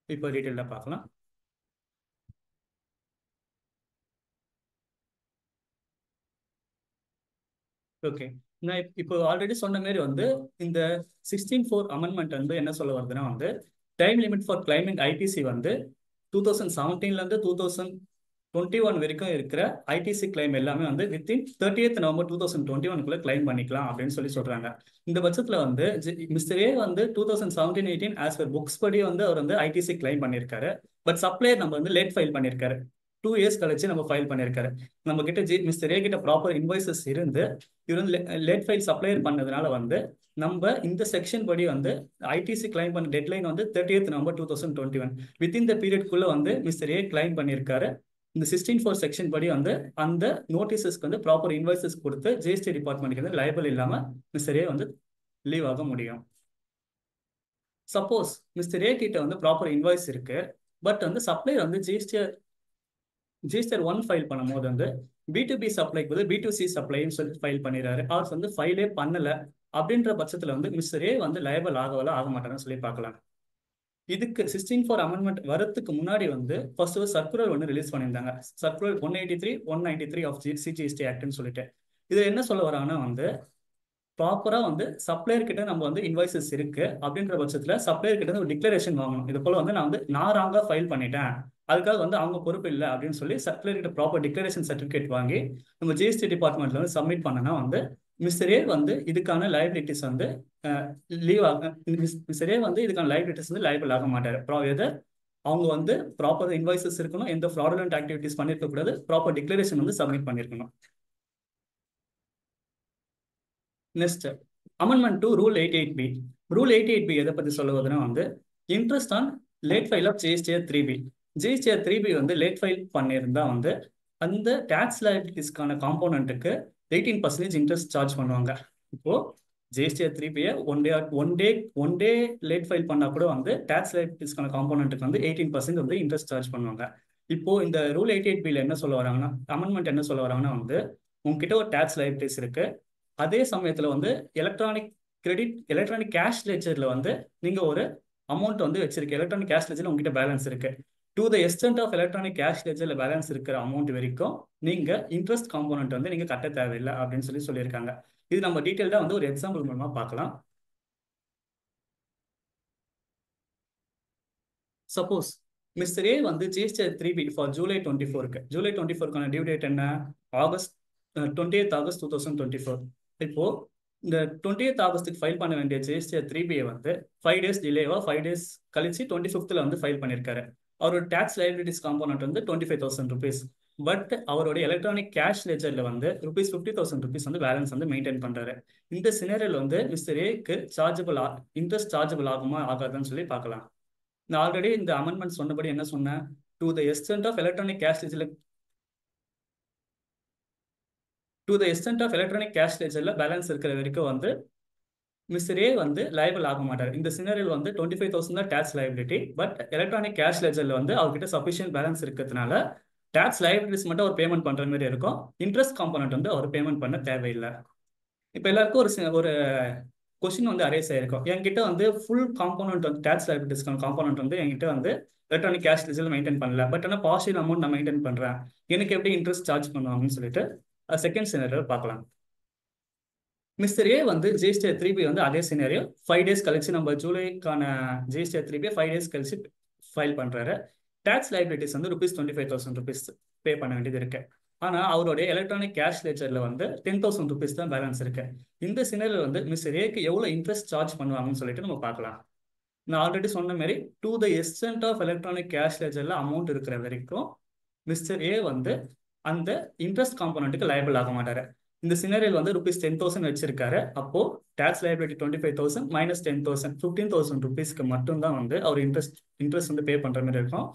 இப்போ டீட்டெயிலாக பார்க்கலாம். ஓகே, நான் இப்போ ஆல்ரெடி சொன்ன மாதிரி வந்து இந்த 16(4) அமெண்ட்மெண்ட் வந்து என்ன சொல்ல வருதுன்னா வந்து time limit for claiming ITC வந்து 2017லேருந்து 2021 வரைக்கும் இருக்கிற ஐடிசி கிளைம் எல்லாமே வந்து வித்தின் 30th November 2021 கிளைம் பண்ணிக்கலாம் அப்படின்னு சொல்லி சொல்றாங்க. இந்த பட்சத்தில் வந்து மிஸ்டர் ஏ வந்து 2017-18 ஆஸ் பர் புக்ஸ் படி வந்து அவர் வந்து ஐடிசி கிளைம் பண்ணியிருக்காரு. பட் சப்ளையர் நம்ம வந்து லேட் ஃபைல் பண்ணியிருக்காரு, 2 years கழிச்சு நம்ம ஃபைல் பண்ணியிருக்காரு. நம்ம கிட்ட மிஸ்டர் ஏ கிட்ட ப்ராப்பர் இன்வாய்சஸ் இருந்து இவர் வந்து லேட் ஃபைல் சப்ளையர் பண்ணதுனால வந்து நம்ம இந்த செக்ஷன் படி வந்து ஐடிசி கிளைம் பண்ண டெட்லைன் வந்து 30th November 2021. வித்தின் த பீரியட்குள்ள வந்து மிஸ்டர் ஏ கிளைம் பண்ணியிருக்காரு. இந்த 16(4) செக்ஷன் படி வந்து அந்த நோட்டீஸஸ்க்கு வந்து ப்ராப்பர் இன்வாய்சஸ் கொடுத்து ஜிஎஸ்டி டிபார்ட்மெண்ட்டுக்கு வந்து லைபிள் இல்லாம மிஸ்டர் ஏ வந்து லீவ் ஆக முடியும். சப்போஸ் மிஸ்டர் ஏ கிட்ட வந்து ப்ராப்பர் இன்வாய்ஸ் இருக்கு, பட் வந்து சப்ளையர் வந்து ஜிஎஸ்டி 1 ஃபைல் பண்ணும்போது வந்து B2B சப்ளைக்கு வந்து B2C சப்ளைன்னு சொல்லி ஃபைல் பண்ணிடுறாரு, அவர் வந்து ஃபைலே பண்ணல அப்படின்ற பட்சத்துல வந்து மிஸ்டர் ஏ வந்து லைபிள் ஆக மாட்டாருன்னு சொல்லி பார்க்கலாம். இதுக்கு 16(4) அமெண்ட்மெண்ட் வரதுக்கு முன்னாடி வந்து ஃபர்ஸ்ட் ஒரு சர்க்குலர் ஒன்று ரிலீஸ் பண்ணியிருந்தாங்க. சர்க்குலர் 183 ஆஃப் CGST ஆக்ட்னு சொல்லிட்டு இது என்ன சொல்ல வராங்கன்னா வந்து ப்ராப்பரா வந்து சப்ளையர் கிட்ட நம்ம வந்து இன்வாய்சஸ் இருக்கு அப்படின்ற பட்சத்துல சப்ளையர் கிட்ட ஒரு டிக்ளரேஷன் வாங்கணும். இது போல வந்து நான் ராங்கா ஃபைல் பண்ணிட்டேன், அதுக்காக வந்து அவங்க பொறுப்பு இல்லை அப்படின்னு சொல்லி சப்ளையர் கிட்ட ப்ராப்பர் டிக்ளரேஷன் சர்டிஃபிகேட் வாங்கி நம்ம ஜிஎஸ்டி டிபார்ட்மெண்ட்ல வந்து சப்மிட் பண்ணனா வந்து மிஸ்டர் ஏ வந்து இதுக்கான லைபிலிட்டிஸ் வந்து லீவ் ஆக மிஸ்டர் ஏ வந்து இதுக்கான லைபிலிட்டிஸ் வந்து லைபிள் ஆக மாட்டாரு. எதர் அவங்க வந்து ப்ராப்பர் இன்வாய்சஸ் இருக்கணும், எந்த ஃப்ராடுலண்ட் ஆக்டிவிட்டிஸ் பண்ணிருக்க கூடாது, ப்ராப்பர் டிக்ளரேஷன் வந்து சப்மிட் பண்ணிருக்கணும். Next amendment to rule 88B. Rule 88B எதை பத்தி சொல்லுவதுன்னா வந்து interest on late file of GSTR 3B. GSTR 3B வந்து லேட் ஃபைல் பண்ணியிருந்தா வந்து அந்த டேக்ஸ் லைபிலிட்டிஸ்க்கான காம்போனன்ட்டுக்கு 18% இன்ட்ரெஸ்ட் சார்ஜ் பண்ணுவாங்க. இப்போ GSTR 3B one day late file பண்ணா கூட வந்து டேக்ஸ் லைபிலிட்டிஸ்க்கான காம்போனன்ட்டுக்கு வந்து 18% வந்து இன்ட்ரெஸ்ட் சார்ஜ் பண்ணுவாங்க. இப்போ இந்த ரூல் 88Bல என்ன சொல்ல வராங்கன்னா, அமெண்ட்மெண்ட் என்ன சொல்ல வராங்கன்னா வந்து உங்ககிட்ட ஒரு டேக்ஸ் லைபிலிட்டிஸ் இருக்கு, அதே சமயத்துல வந்து எலக்ட்ரானிக் கேஷ் லெட்ஜர்ல வந்து நீங்க ஒரு அமௌண்ட் வந்து வச்சிருக்க, எலக்ட்ரானிக் கேஷ் லெட்ஜர்ல உங்ககிட்ட பேலன்ஸ் இருக்கு. To the extent of electronic cash லெட்ஜர்ல பேலன்ஸ் இருக்கிற அமௌண்ட் வரைக்கும் நீங்க இன்ட்ரெஸ்ட் காம்போனன்ட் வந்து நீங்க கட்ட தேவையில்லை அப்படின்னு சொல்லியிருக்காங்க. இது நம்ம டீட்டெயில்டா வந்து ஒரு எக்ஸாம்பிள் மூலமா பார்க்கலாம். சப்போஸ் மிஸ்டர் ஏ வந்து ஜிஎஸ்டிஆர் 3B ஃபார் ஜூலை 24க்கு ஜூலை 24க்கான டியூ டேட் என்ன? August 28th August 2024. இப்போ இந்த 28th ஆகஸ்ட்டுக்கு ஃபைல் பண்ண வேண்டிய ஜிஎஸ்டிஆர் 3B வந்து 5 days டிலேவா 5 days கழிச்சு 25th வந்து ஃபைல் பண்ணியிருக்காரு. அவரோட டேக்ஸ் லைபிலிட்டிஸ் காம்போனன்ட் வந்து 25,000 rupees. பட் அவருடைய எலக்ட்ரானிக் கேஷ் லெஜர்ல வந்து ₹50,000 வந்து பேலன்ஸ் வந்து மெயின்டைன் பண்றாரு. இந்த சினரியில் வந்து மிஸ்டர் ஏக்கு இன்ட்ரெஸ்ட் சார்ஜபிள் ஆகுமா ஆகாதுன்னு சொல்லி பார்க்கலாம். நான் ஆல்ரெடி இந்த அமெண்ட்மெண்ட் சொன்னபடி என்ன சொன்னேன்? To the extent of electronic cash லெஜர்ல பேலன்ஸ் இருக்கிற வரைக்கும் வந்து மிஸ்டர் ஏ வந்து லைபிள் ஆக மாட்டார். இந்த சினரியில் வந்து 25,000 தான் tax liability. But electronic cash லெஜர்ல வந்து அவர்கிட்ட சஃபிஷியன்ட் பேலன்ஸ் இருக்கிறதுனால டேக்ஸ் லைபிலிட்டிஸ் மட்டும் அவர் பேமெண்ட் பண்ற மாதிரி இருக்கும். இன்ட்ரெஸ்ட் காம்பனன்ட் வந்து அவர் பேமெண்ட் பண்ண தேவையில்லை. இப்போ எல்லாருக்கும் ஒரு கொஸ்டின் வந்து அரேஸ் ஆயிருக்கும். என்கிட்ட வந்து ஃபுல் காம்பனன்ட் வந்து டேக்ஸ் லைபிலிட்டிஸ்க்கான காம்பனன்ட் வந்து என்கிட்ட வந்து எலக்ட்ரானிக் கேஷ் லெஜர்ல மெயின்டைன் பண்ணல. பட் ஆனால் பார்ஷியல் அமௌண்ட் நான் மெயின்டைன் பண்றேன், எனக்கு எப்படி இன்ட்ரெஸ்ட் சார்ஜ் பண்ணுவாங்கன்னு சொல்லிட்டு செகண்ட் சினரியில் பார்க்கலாம். மிஸ்டர் ஏ வந்து ஜிஎஸ்டிஆர் 3B வந்து அதே சினாரியோ 5 days கழிச்சு நம்ம ஜூலைக்கான ஜிஎஸ்டிஆர் 3B 5 days கழிச்சு ஃபைல் பண்றாரு. டேக்ஸ் லைபிலிட்டிஸ் வந்து ₹25,000 பே பண்ண வேண்டியது இருக்கு. ஆனால் அவருடைய எலக்ட்ரானிக் கேஷ் லெஜர்ல வந்து ₹10,000 தான் பேலன்ஸ் இருக்கு. இந்த சினரியில் வந்து மிஸ்டர் ஏக்கு எவ்வளோ இன்ட்ரெஸ்ட் சார்ஜ் பண்ணுவாங்கன்னு சொல்லிட்டு நம்ம பார்க்கலாம். நான் ஆல்ரெடி சொன்ன மாதிரி to the extent of electronic cash லெஜர்ல அமௌண்ட் இருக்கிற வரைக்கும் மிஸ்டர் ஏ வந்து அந்த இன்ட்ரெஸ்ட் காம்பனண்ட்டுக்கு லைபிள் ஆக மாட்டாரு. இந்த சினரியில் வந்து ₹10,000 வச்சிருக்காரு. அப்போ டேக்ஸ் லைபிலிட்டி 25,000 மைனஸ் 10,000 ₹15,000 மட்டும்தான் வந்து அவர் இன்ட்ரெஸ்ட் வந்து பே பண்ற மாதிரி இருக்கும்.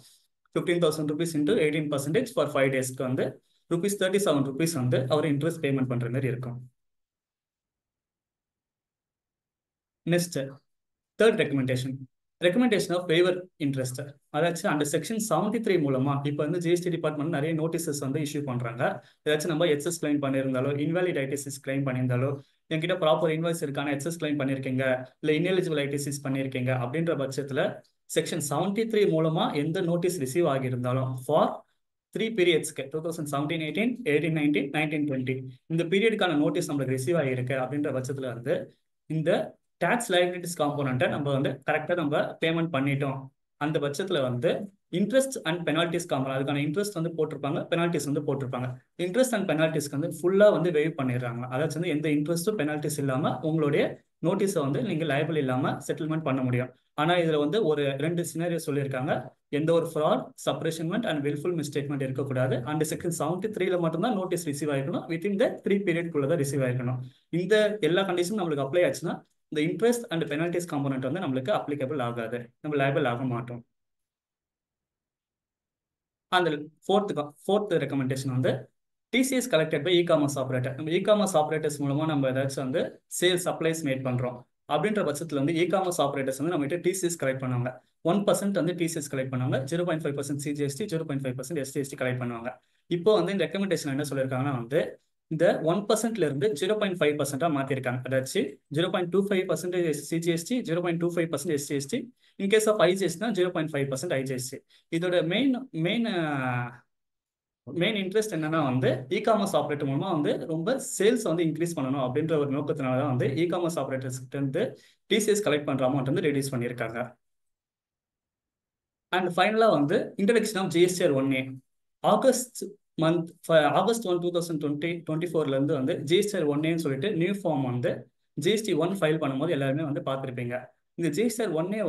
₹15,000 into 18% ஃபார் 5 daysக்கு வந்து ₹37 வந்து அவர் இன்ட்ரெஸ்ட் பேமெண்ட் பண்ற மாதிரி இருக்கும். Next third recommendation of waiver interest. அதாச்சும் அந்த செக்ஷன் 73 மூலமா இப்போ வந்து ஜிஎஸ்டி டிபார்ட்மெண்ட் நிறைய நோட்டீசஸ் வந்து இஷ்யூ பண்றாங்க. ஏதாச்சும் நம்ம எக்ஸஸ் கிளைம் பண்ணியிருந்தாலோ இன்வாலிட் ஐடிசிஸ் கிளைம் பண்ணியிருந்தாலோ என்கிட்ட ப்ராப்பர் இன்வாய்ஸ் இருக்கான எக்ஸஸ் கிளைம் பண்ணியிருக்கீங்க இல்லை இன்எலிஜிபிள் ஐடிசிஸ் பண்ணியிருக்கீங்க அப்படின்ற பட்சத்தில் செக்ஷன் 73 மூலமா எந்த நோட்டீஸ் ரிசீவ் ஆகியிருந்தாலும் ஃபார் 3 periodsக்கு 2017-18, 18-19, 19-20 இந்த பீரியடுக்கான நோட்டீஸ் நம்மளுக்கு ரிசீவ் ஆகியிருக்கு அப்படின்ற பட்சத்தில் வந்து இந்த டேக்ஸ் லைபிலிட்டிஸ் காம்போனண்ட்டை நம்ம வந்து கரெக்டாக நம்ம பேமெண்ட் பண்ணிட்டோம். அந்த பட்சத்தில் வந்து இன்ட்ரெஸ்ட் அண்ட் பெனால்டிஸ் காம்பனண்ட் அதுக்கான இன்ட்ரெஸ்ட் வந்து போட்டிருப்பாங்க, பெனால்டிஸ் வந்து போட்டிருப்பாங்க. இன்ட்ரெஸ்ட் அண்ட் பெனால்டிஸ்க்கு வந்து ஃபுல்லாக வந்து வெய்வ் பண்ணிடுறாங்க. அதாச்சும் வந்து எந்த இன்ட்ரெஸ்ட்டும் பெனால்டிஸ் இல்லாமல் உங்களுடைய நோட்டீஸை வந்து நீங்கள் லைபிள் இல்லாமல் செட்டில்மெண்ட் பண்ண முடியும். ஆனால் இதில் வந்து ஒரு 2 சினாரியோ சொல்லியிருக்காங்க. எந்த ஒரு ஃப்ராட், சப்ரேஷன்மெண்ட் அண்ட் வில்ஃபுல் மிஸ்டேட்மெண்ட் இருக்கக்கூடாது. அண்ட் செக்ஷன் 73ல மட்டும்தான் நோட்டீஸ் ரிசீவ் ஆகிருக்கணும். வித்தின் த 3 periodக்குள்ள தான் ரிசீவ் ஆகிருக்கணும். இந்த எல்லா கண்டிஷனும் நம்மளுக்கு அப்ளை ஆச்சுன்னா இந்த இன்ட்ரெஸ்ட் அண்ட் பெனால்டிஸ் காம்பனண்ட் வந்து நம்மளுக்கு அப்ளிகபிள் ஆகாது, நம்ம லைபிள் ஆக மாட்டோம். அந்த ஃபோர்த் ரெக்கமெண்டேஷன் வந்து TCS collected by e-commerce operator. நம்ம இ-காமர்ஸ் ஆப்ரேட்டர்ஸ் மூலமா நம்ம ஏதாச்சும் வந்து சேல்ஸ் சப்ளைஸ் மேட் பண்றோம் அப்படின்ற பட்சத்தில் வந்து இ-காமர்ஸ் ஆப்ரேட்டர்ஸ் வந்து நம்மகிட்ட டிசிஎஸ் கலெக்ட் பண்ணுவாங்க. 1% வந்து டிசிஎஸ் கலெக்ட் பண்ணுவாங்க, 0.5% சிஜிஎஸ்டி, 0.5% எஸ்டிஎஸ்டி கலெக்ட் பண்ணுவாங்க. இப்போ வந்து இந்த ரெக்கமெண்டேஷன் என்ன சொல்லியிருக்காங்கன்னா வந்து இந்த 1%ல இருந்து 0.5% மாத்திருக்காங்க. அதாச்சு 0.25% CGST, 0.25% SGST, in case of IGST 0.5% IGST. இதோட மெயின் இன்ட்ரெஸ்ட் என்னன்னா வந்து இ-காமர்ஸ் ஆப்ரேட்டர் மூலமா வந்து ரொம்ப சேல்ஸ் வந்து இன்க்ரீஸ் பண்ணணும் அப்படின்ற ஒரு நோக்கத்தினால தான் வந்து இ-காமர்ஸ் ஆப்ரேட்டர்ஸ் இருந்து டிசிஎஸ் கலெக்ட் பண்ற அமௌண்ட் வந்து ரெடியூஸ் பண்ணியிருக்காங்க. அண்ட் ஃபைனலா வந்து introduction of GSTR 1A August 1, 2024ல இருந்து வந்து ஜிஎஸ்டிஆர் 1Aன்னு சொல்லிட்டு நியூ ஃபார்ம் வந்து ஜிஎஸ்டி 1 ஃபைல் பண்ணும்போது எல்லாருமே வந்து பார்த்துருப்பீங்க. இந்த ஜிஎஸ்டிஆர் 1A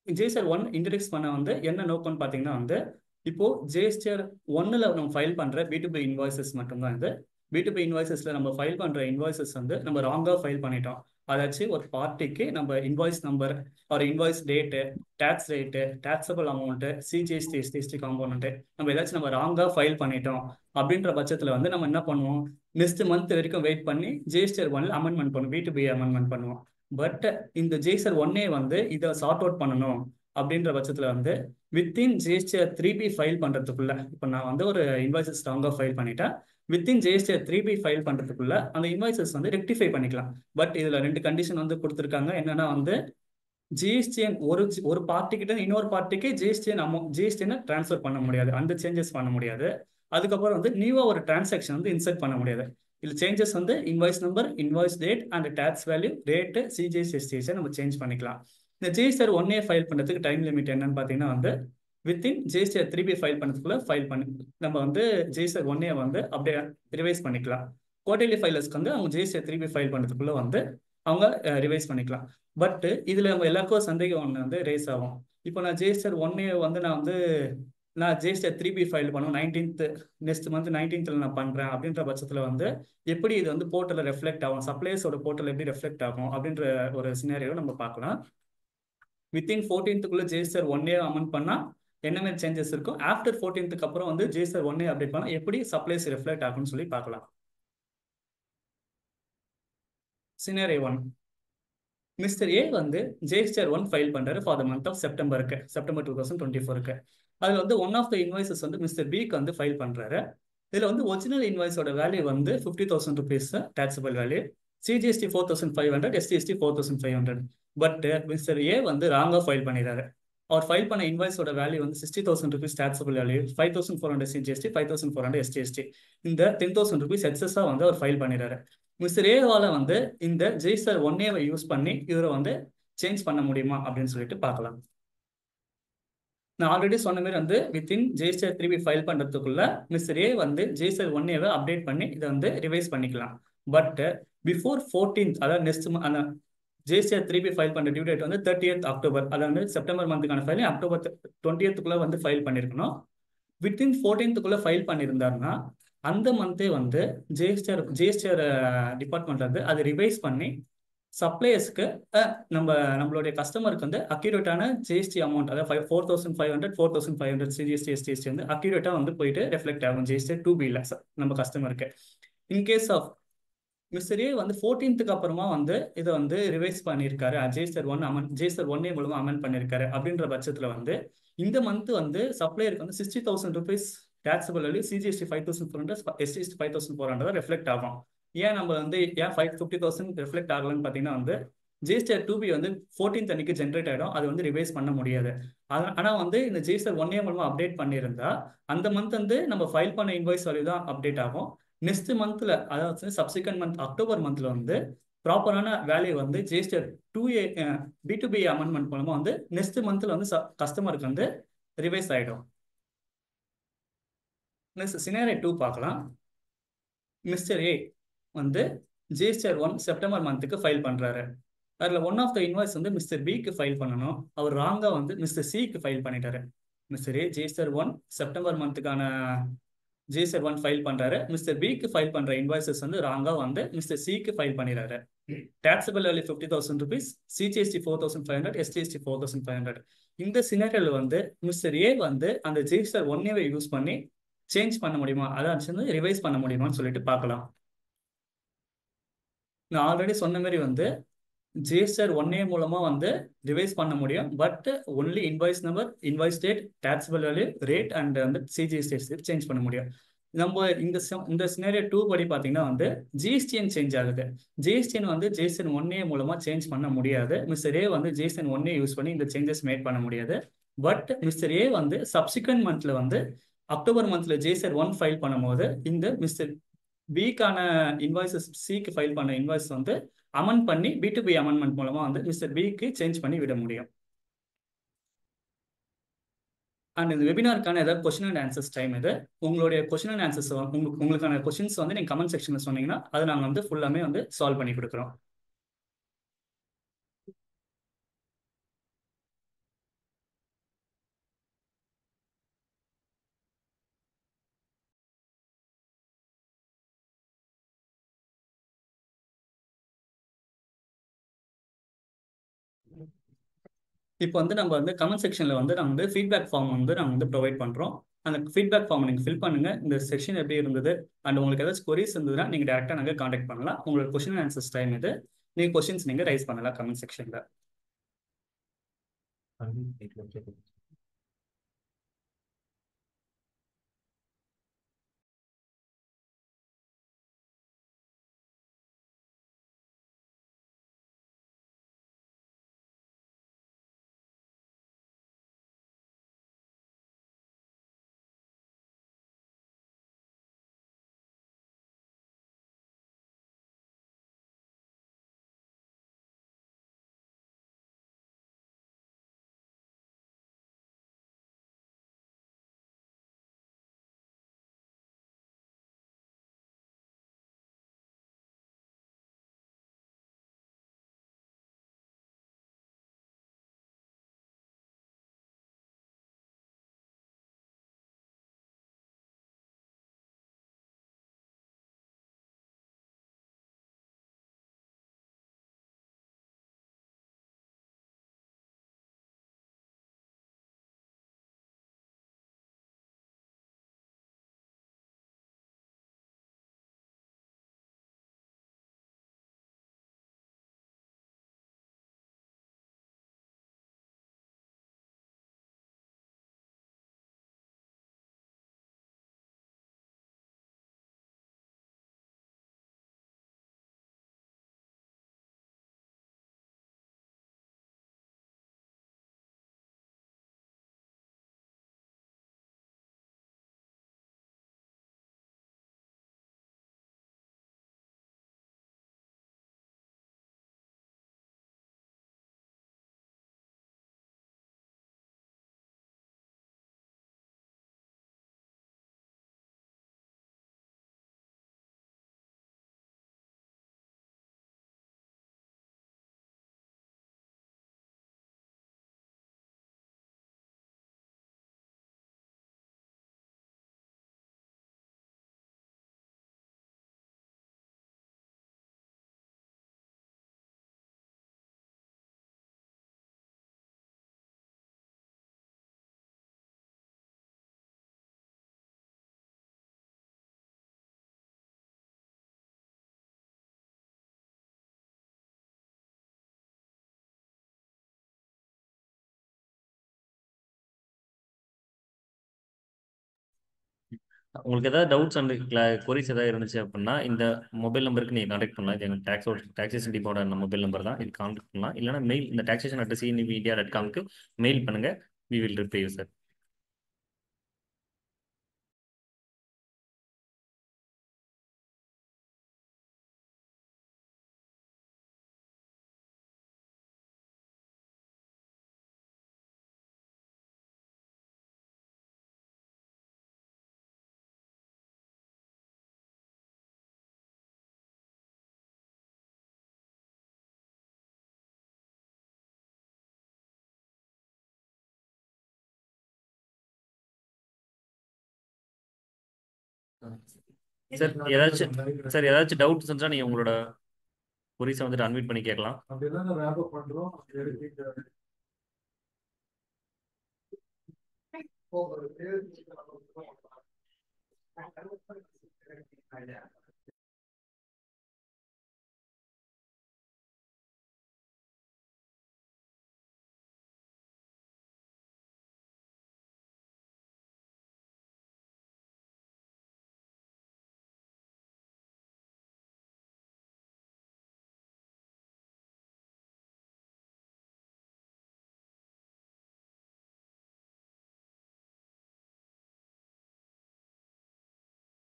ஜிஎஸ்டிஆர் 1 இன்ட்ரடியூஸ் பண்ண வந்து என்ன நோக்கம்னு பார்த்தீங்கன்னா வந்து இப்போ ஜிஎஸ்டிஆர் 1ல நம்ம ஃபைல் பண்ற B2B இன்வாய்சஸ் மட்டும்தான். இது B2B இன்வாய்சஸ்ல நம்ம ஃபைல் பண்ற இன்வாய்சஸ் வந்து நம்ம ராங்கா ஃபைல் பண்ணிட்டோம். அதாச்சும் ஒரு பார்ட்டிக்கு நம்ம இன்வாய்ஸ் நம்பர், ஒரு invoice date, tax rate, taxable amount, CGST, SGST component நம்ம ஏதாச்சும் நம்ம ராங்கா ஃபைல் பண்ணிட்டோம் அப்படின்ற பட்சத்தில் வந்து நம்ம என்ன பண்ணுவோம், நெக்ஸ்ட் மந்த் வரைக்கும் வெயிட் பண்ணி ஜிஎஸ்டிஆர் 1ல அமெண்ட்மெண்ட் பண்ணுவோம், B2B அமெண்ட்மெண்ட் பண்ணுவோம். பட் இந்த ஜிஎஸ்டிஆர் 1A வந்து இதை சார்ட் அவுட் பண்ணணும் அப்படின்ற பட்சத்தில் வந்து வித்தின் ஜிஎஸ்டிஆர் 3B ஃபைல் பண்ணுறதுக்குள்ள, இப்போ நான் வந்து ஒரு இன்வாய்சஸ் ராங்கா ஃபைல் பண்ணிட்டேன், வித்தின் ஜிஎஸ்டிஆர் 3B ஃபைல் பண்ணுறதுக்குள்ள அந்த இன்வாய்சஸ் வந்து ரெக்டிஃபை பண்ணிக்கலாம். பட் இதில் 2 கண்டிஷன் வந்து கொடுத்துருக்காங்க. என்னன்னா வந்து ஜிஎஸ்டிஎன் ஒரு பார்ட்டிக்கிட்ட இன்னொரு பார்ட்டிக்கு ஜிஎஸ்டிஎன் ட்ரான்ஸ்ஃபர் பண்ண முடியாது, அந்த சேஞ்சஸ் பண்ண முடியாது. அதுக்கப்புறம் வந்து நியூவாக ஒரு டிரான்சாக்ஷன் வந்து இன்சர்ட் பண்ண முடியாது. இதில் சேஞ்சஸ் வந்து invoice number, invoice date and tax value, rate, CGST, SGST நம்ம சேஞ்ச் பண்ணிக்கலாம். இந்த ஜிஎஸ்டிஆர் 1A ஃபைல் பண்ணுறதுக்கு டைம் லிமிட் என்னன்னு பார்த்தீங்கன்னா வந்து வித்தின் ஜிஎஸ்டிஆர் 3B ஃபைல் பண்ணுறதுக்குள்ள ஃபைல் பண்ணி நம்ம வந்து ஜிஎஸ்டிஆர் 1A வந்து அப்படியே ரிவைஸ் பண்ணிக்கலாம். குவார்டர்லி ஃபைலர்ஸ்க்கு வந்து அவங்க ஜிஎஸ்டிஆர் 3B ஃபைல் பண்ணுறதுக்குள்ள வந்து அவங்க ரிவைஸ் பண்ணிக்கலாம். பட் இதில் நம்ம எல்லாருக்கும் சந்தேகம் ஒன்று வந்து ரேஸ் ஆகும். இப்போ நான் ஜிஎஸ்டிஆர் 1A வந்து நான் ஜிஎஸ்டிஆர் 3B ஃபைல் பண்ணுவேன் 19th நெக்ஸ்ட் மந்த் 19th நான் பண்ணுறேன் அப்படின்ற பட்சத்தில் வந்து எப்படி இது வந்து போர்ட்டலில் ரெஃப்ளெக்ட் ஆகும், சப்ளைஸோட போர்ட்டல் எப்படி ரெஃப்ளெக்ட் ஆகும் அப்படின்ற ஒரு சினாரியோ நம்ம பார்க்கலாம். Within 14th GSTR 1A amend பண்ணால் என்ன மாதிரி சேஞ்சஸ் இருக்கும், ஆஃப்டர் 14th அப்புறம் வந்து ஜிஎஸ்டிஆர் 1A அப்டேட் பண்ணால் எப்படி சப்ளைஸ் ரெஃப்ளெக்ட் ஆகும்னு சொல்லி பார்க்கலாம். சினாரியோ 1, மிஸ்டர் ஏ வந்து ஜிஎஸ்டிஆர் 1 ஃபைல் பண்ணுறாரு for the month of September 2024. அதில் வந்து ஒன் ஆஃப் த இன்வாய்சஸ் வந்து மிஸ்டர் பிக்கு வந்து ஃபைல் பண்ணுறாரு. இதில் வந்து ஒரிஜினல் இன்வாய்ஸோட வேல்யூ வந்து 50,000 rupees taxable value, CGST 4,500, SGST 4,500. But mister A வந்து ராங்காக ஃபைல் பண்ணிடுறாரு. அவர் ஃபைல் பண்ண இன்வாய்ஸோட வேல்யூ வந்து 60,000 rupees taxable வேல்யூ, 5,400 சிஜிஎஸ்டி, 5,400 எஸ்டிஎஸ்டி. இந்த 10,000 rupees எக்ஸஸாக வந்து அவர் ஃபைல் பண்ணிடுறாரு. மிஸ்டர் ஏவால வந்து இந்த ஜிஎஸ்டிஆர் 1A யூஸ் பண்ணி இவரை வந்து சேஞ்ச் பண்ண முடியுமா அப்படின்னு சொல்லிட்டு பார்க்கலாம். நான் ஆல்ரெடி சொன்ன மாதிரி வந்து வித்தின் ஜிஎஸ்டிஆர் 3B ஃபைல் பண்ணுறதுக்குள்ள மிஸ்டர் ஏ வந்து ஜிஎஸ்டிஆர் 1A அப்டேட் பண்ணி இதை வந்து ரிவைஸ் பண்ணிக்கலாம். பட் பிஃபோர் 14th, அதாவது நெக்ஸ்ட் அந்த ஜிஎஸ்டிஆர் 3B ஃபைல் பண்ணுற டியூ டேட் வந்து 30th அக்டோபர், அதாவது செப்டம்பர் மந்த்துக்கான ஃபைல் அக்டோபர் 20th வந்து ஃபைல் பண்ணியிருக்கணும். வித்தின் 14th ஃபைல் பண்ணியிருந்தாருன்னா அந்த மந்தே வந்து ஜிஎஸ்டிஆர் டிபார்ட்மெண்ட் வந்து அதை ரிவைஸ் பண்ணி சப்ளையர்ஸ்க்கு நம்மளுடைய கஸ்டமருக்கு வந்து அக்யூரேட்டான ஜிஎஸ்டி அமௌண்ட், அதாவது 4,500 சிஜிஎஸ்டி எஸ்டிஎஸ்டி வந்து அக்யூரேட்டாக வந்து போயிட்டு ரெஃப்ளெக்ட் ஆகும் ஜிஎஸ்டிஆர் 2Bல நம்ம கஸ்டமருக்கு. இன்கேஸ் ஆஃப் மிஸ்டர் ஏ வந்து 14th அப்புறமா வந்து இதை வந்து ரிவைஸ் பண்ணியிருக்காரு, ஜிஎஸ்டிஆர் 1A மூலமாக அமெண்ட் பண்ணியிருக்காரு அப்படின்ற பட்சத்தில் வந்து இந்த மந்த் வந்து சப்ளையருக்கு வந்து 60,000 rupees taxable value, CGST 5,400, எஸ்டிஎஸ்டி 5,400 reflect ஆகும். ஏன் நம்ம வந்து ஏன் 50,000 ரெஃப்ளெக்ட் ஆகலன்னு பார்த்தீங்கன்னா வந்து ஜிஎஸ்டிஆர் 2B வந்து 14th அன்னைக்கு ஜென்ரேட் ஆகிடும், அது வந்து ரிவைஸ் பண்ண முடியாது. ஆனால் வந்து இந்த ஜிஎஸ்டிஆர் 1A மூலமாக அப்டேட் பண்ணியிருந்தா அந்த மந்த் வந்து நம்ம ஃபைல் பண்ண இன்வாய்ஸ் வேல்யூ தான் அப்டேட் ஆகும். நெக்ஸ்ட் மந்த்ல, அதாவது சப்சிக்வெண்ட் மந்த் அக்டோபர் மந்த்ல வந்து ப்ராப்பரான வேல்யூ வந்து ஜிஎஸ்டிஆர் 2A B2B அமெண்ட்மெண்ட் மூலமா வந்து நெக்ஸ்ட் மந்த்ல வந்து கஸ்டமருக்கு வந்து ரிவைஸ் ஆகிடும். நெக்ஸ்ட் சினாரியோ 2 பார்க்கலாம். மிஸ்டர் ஏ வந்து ஜிஎஸ்டிஆர் 1 செப்டம்பர் மந்த்துக்கு ஃபைல் பண்ணுறாரு. அதில் ஒன் ஆஃப் த இன்வாய்ஸ் வந்து மிஸ்டர் பிக்கு ஃபைல் பண்ணணும், அவர் ராங்காக வந்து மிஸ்டர் சிக்கு ஃபைல் பண்ணிட்டாரு. Mister A GSTR 1 September மந்த்துக்கான GSTR 1 file பண்ணுறாரு. மிஸ்டர் பிக்கு ஃபைல் பண்ணுற இன்வாய்சஸ் வந்து ராங்காக வந்து மிஸ்டர் சிக்கு ஃபைல் பண்ணிடுறாரு. Taxable value 50,000 rupees, CGST 4,500, SGST 4,500. இந்த சினாரியோவில் வந்து மிஸ்டர் ஏ வந்து அந்த ஜிஎஸ்டிஆர் 1A யூஸ் பண்ணி சேஞ்ச் பண்ண முடியுமா, அதாவது ரிவைஸ் பண்ண முடியுமான்னு சொல்லிட்டு பார்க்கலாம். நான் ஆல்ரெடி சொன்ன மாதிரி வந்து ஜிஎஸ்டிஆர் 1A மூலமா வந்து ரிவைஸ் பண்ண முடியும். But only invoice number, invoice date, taxable value, rate and வந்து சிஜிஎஸ்டி சேஞ்ச் பண்ண முடியும். நம்ம இந்த சினாரியோ 2 படி பார்த்தீங்கன்னா வந்து ஜிஎஸ்டிஎன் சேஞ்ச் ஆகுது. ஜிஎஸ்டிஎன் வந்து ஜிஎஸ்டிஎன் 1A மூலமா சேஞ்ச் பண்ண முடியாது. மிஸ்டர் ஏ வந்து ஜிஎஸ்டிஎன் 1A யூஸ் பண்ணி இந்த சேஞ்சஸ் மேக் பண்ண முடியாது. பட் மிஸ்டர் ஏ வந்து சப்சிக்வெண்ட் மந்த்ல வந்து அக்டோபர் மந்த்ல ஜிஎஸ்டிஆர் 1 ஃபைல் பண்ணும்போது இந்த மிஸ்டர் பிக்கான இன்வாய்சஸ் சிக்கு ஃபைல் பண்ண இன்வாய்ஸ் வந்து அமெண்ட் பண்ணி B2B அமெண்ட்மெண்ட் மூலமா வந்து மிஸ்டர் பிக்கு சேஞ்ச் பண்ணி விட முடியும். அண்ட் இந்த வெபினாருக்கான ஏதாவது கொஸ்டின் அண்ட் ஆன்சர்ஸ் டைம் இது. உங்களுடைய கொஸ்டின் அண்ட் ஆன்சர்ஸ் உங்களுக்கான கொஸ்டின்ஸ் வந்து நீங்கள் கமெண்ட் செக்ஷனில் சொன்னீங்கன்னா அதை நாங்கள் வந்து ஃபுல்லாமே வந்து சால்வ் பண்ணி கொடுக்குறோம். இப்போ வந்து நம்ம வந்து கமெண்ட் செக்ஷனில் வந்து நாங்கள் வந்து ஃபீட்பேக் ஃபார்ம் வந்து நாங்கள் வந்து ப்ரொவைட் பண்ணுறோம். அந்த ஃபீட்பேக் ஃபார்ம் நீங்கள் ஃபில் பண்ணுங்கள். இந்த செக்ஷன் எப்படி இருந்தது அண்ட் உங்களுக்கு ஏதாச்சும் கொரிஸ் இருந்ததுன்னா நீங்கள் டேரெக்டாக நாங்கள் காண்டாக்ட் பண்ணலாம். உங்களோட கொஸ்டின் ஆன்சர்ஸ் டைம் இது. நீங்கள் கொஸ்டின்ஸ் நீங்கள் ரைஸ் பண்ணலாம் கமெண்ட் செக்ஷனில். உங்களுக்கு ஏதாவது டவுட்ஸ் அண்ட் கொரிஸ் ஏதாவது இருந்துச்சு அப்படின்னா இந்த மொபைல் நம்பருக்கு நீங்கள் கான்டாக்ட் பண்ணலாம். இது எங்கள் டாக்ஸேஷன் டிபார்ட்மெண்ட் மொபைல் நம்பர் தான். இது கான்டாக்ட் பண்ணலாம். இல்லைனா மெயில் இந்த taxation@cnvindia.com மெயில் பண்ணுங்க. We will reply you sir. Sir ஏதாச்சும் டவுட்ஸ் இருந்தால் நீங்கள் உங்களோட கொரிஸை வந்துட்டு அன்மியூட் பண்ணி கேட்கலாம். அப்படிதான் wrap up பண்றோம். போகிறது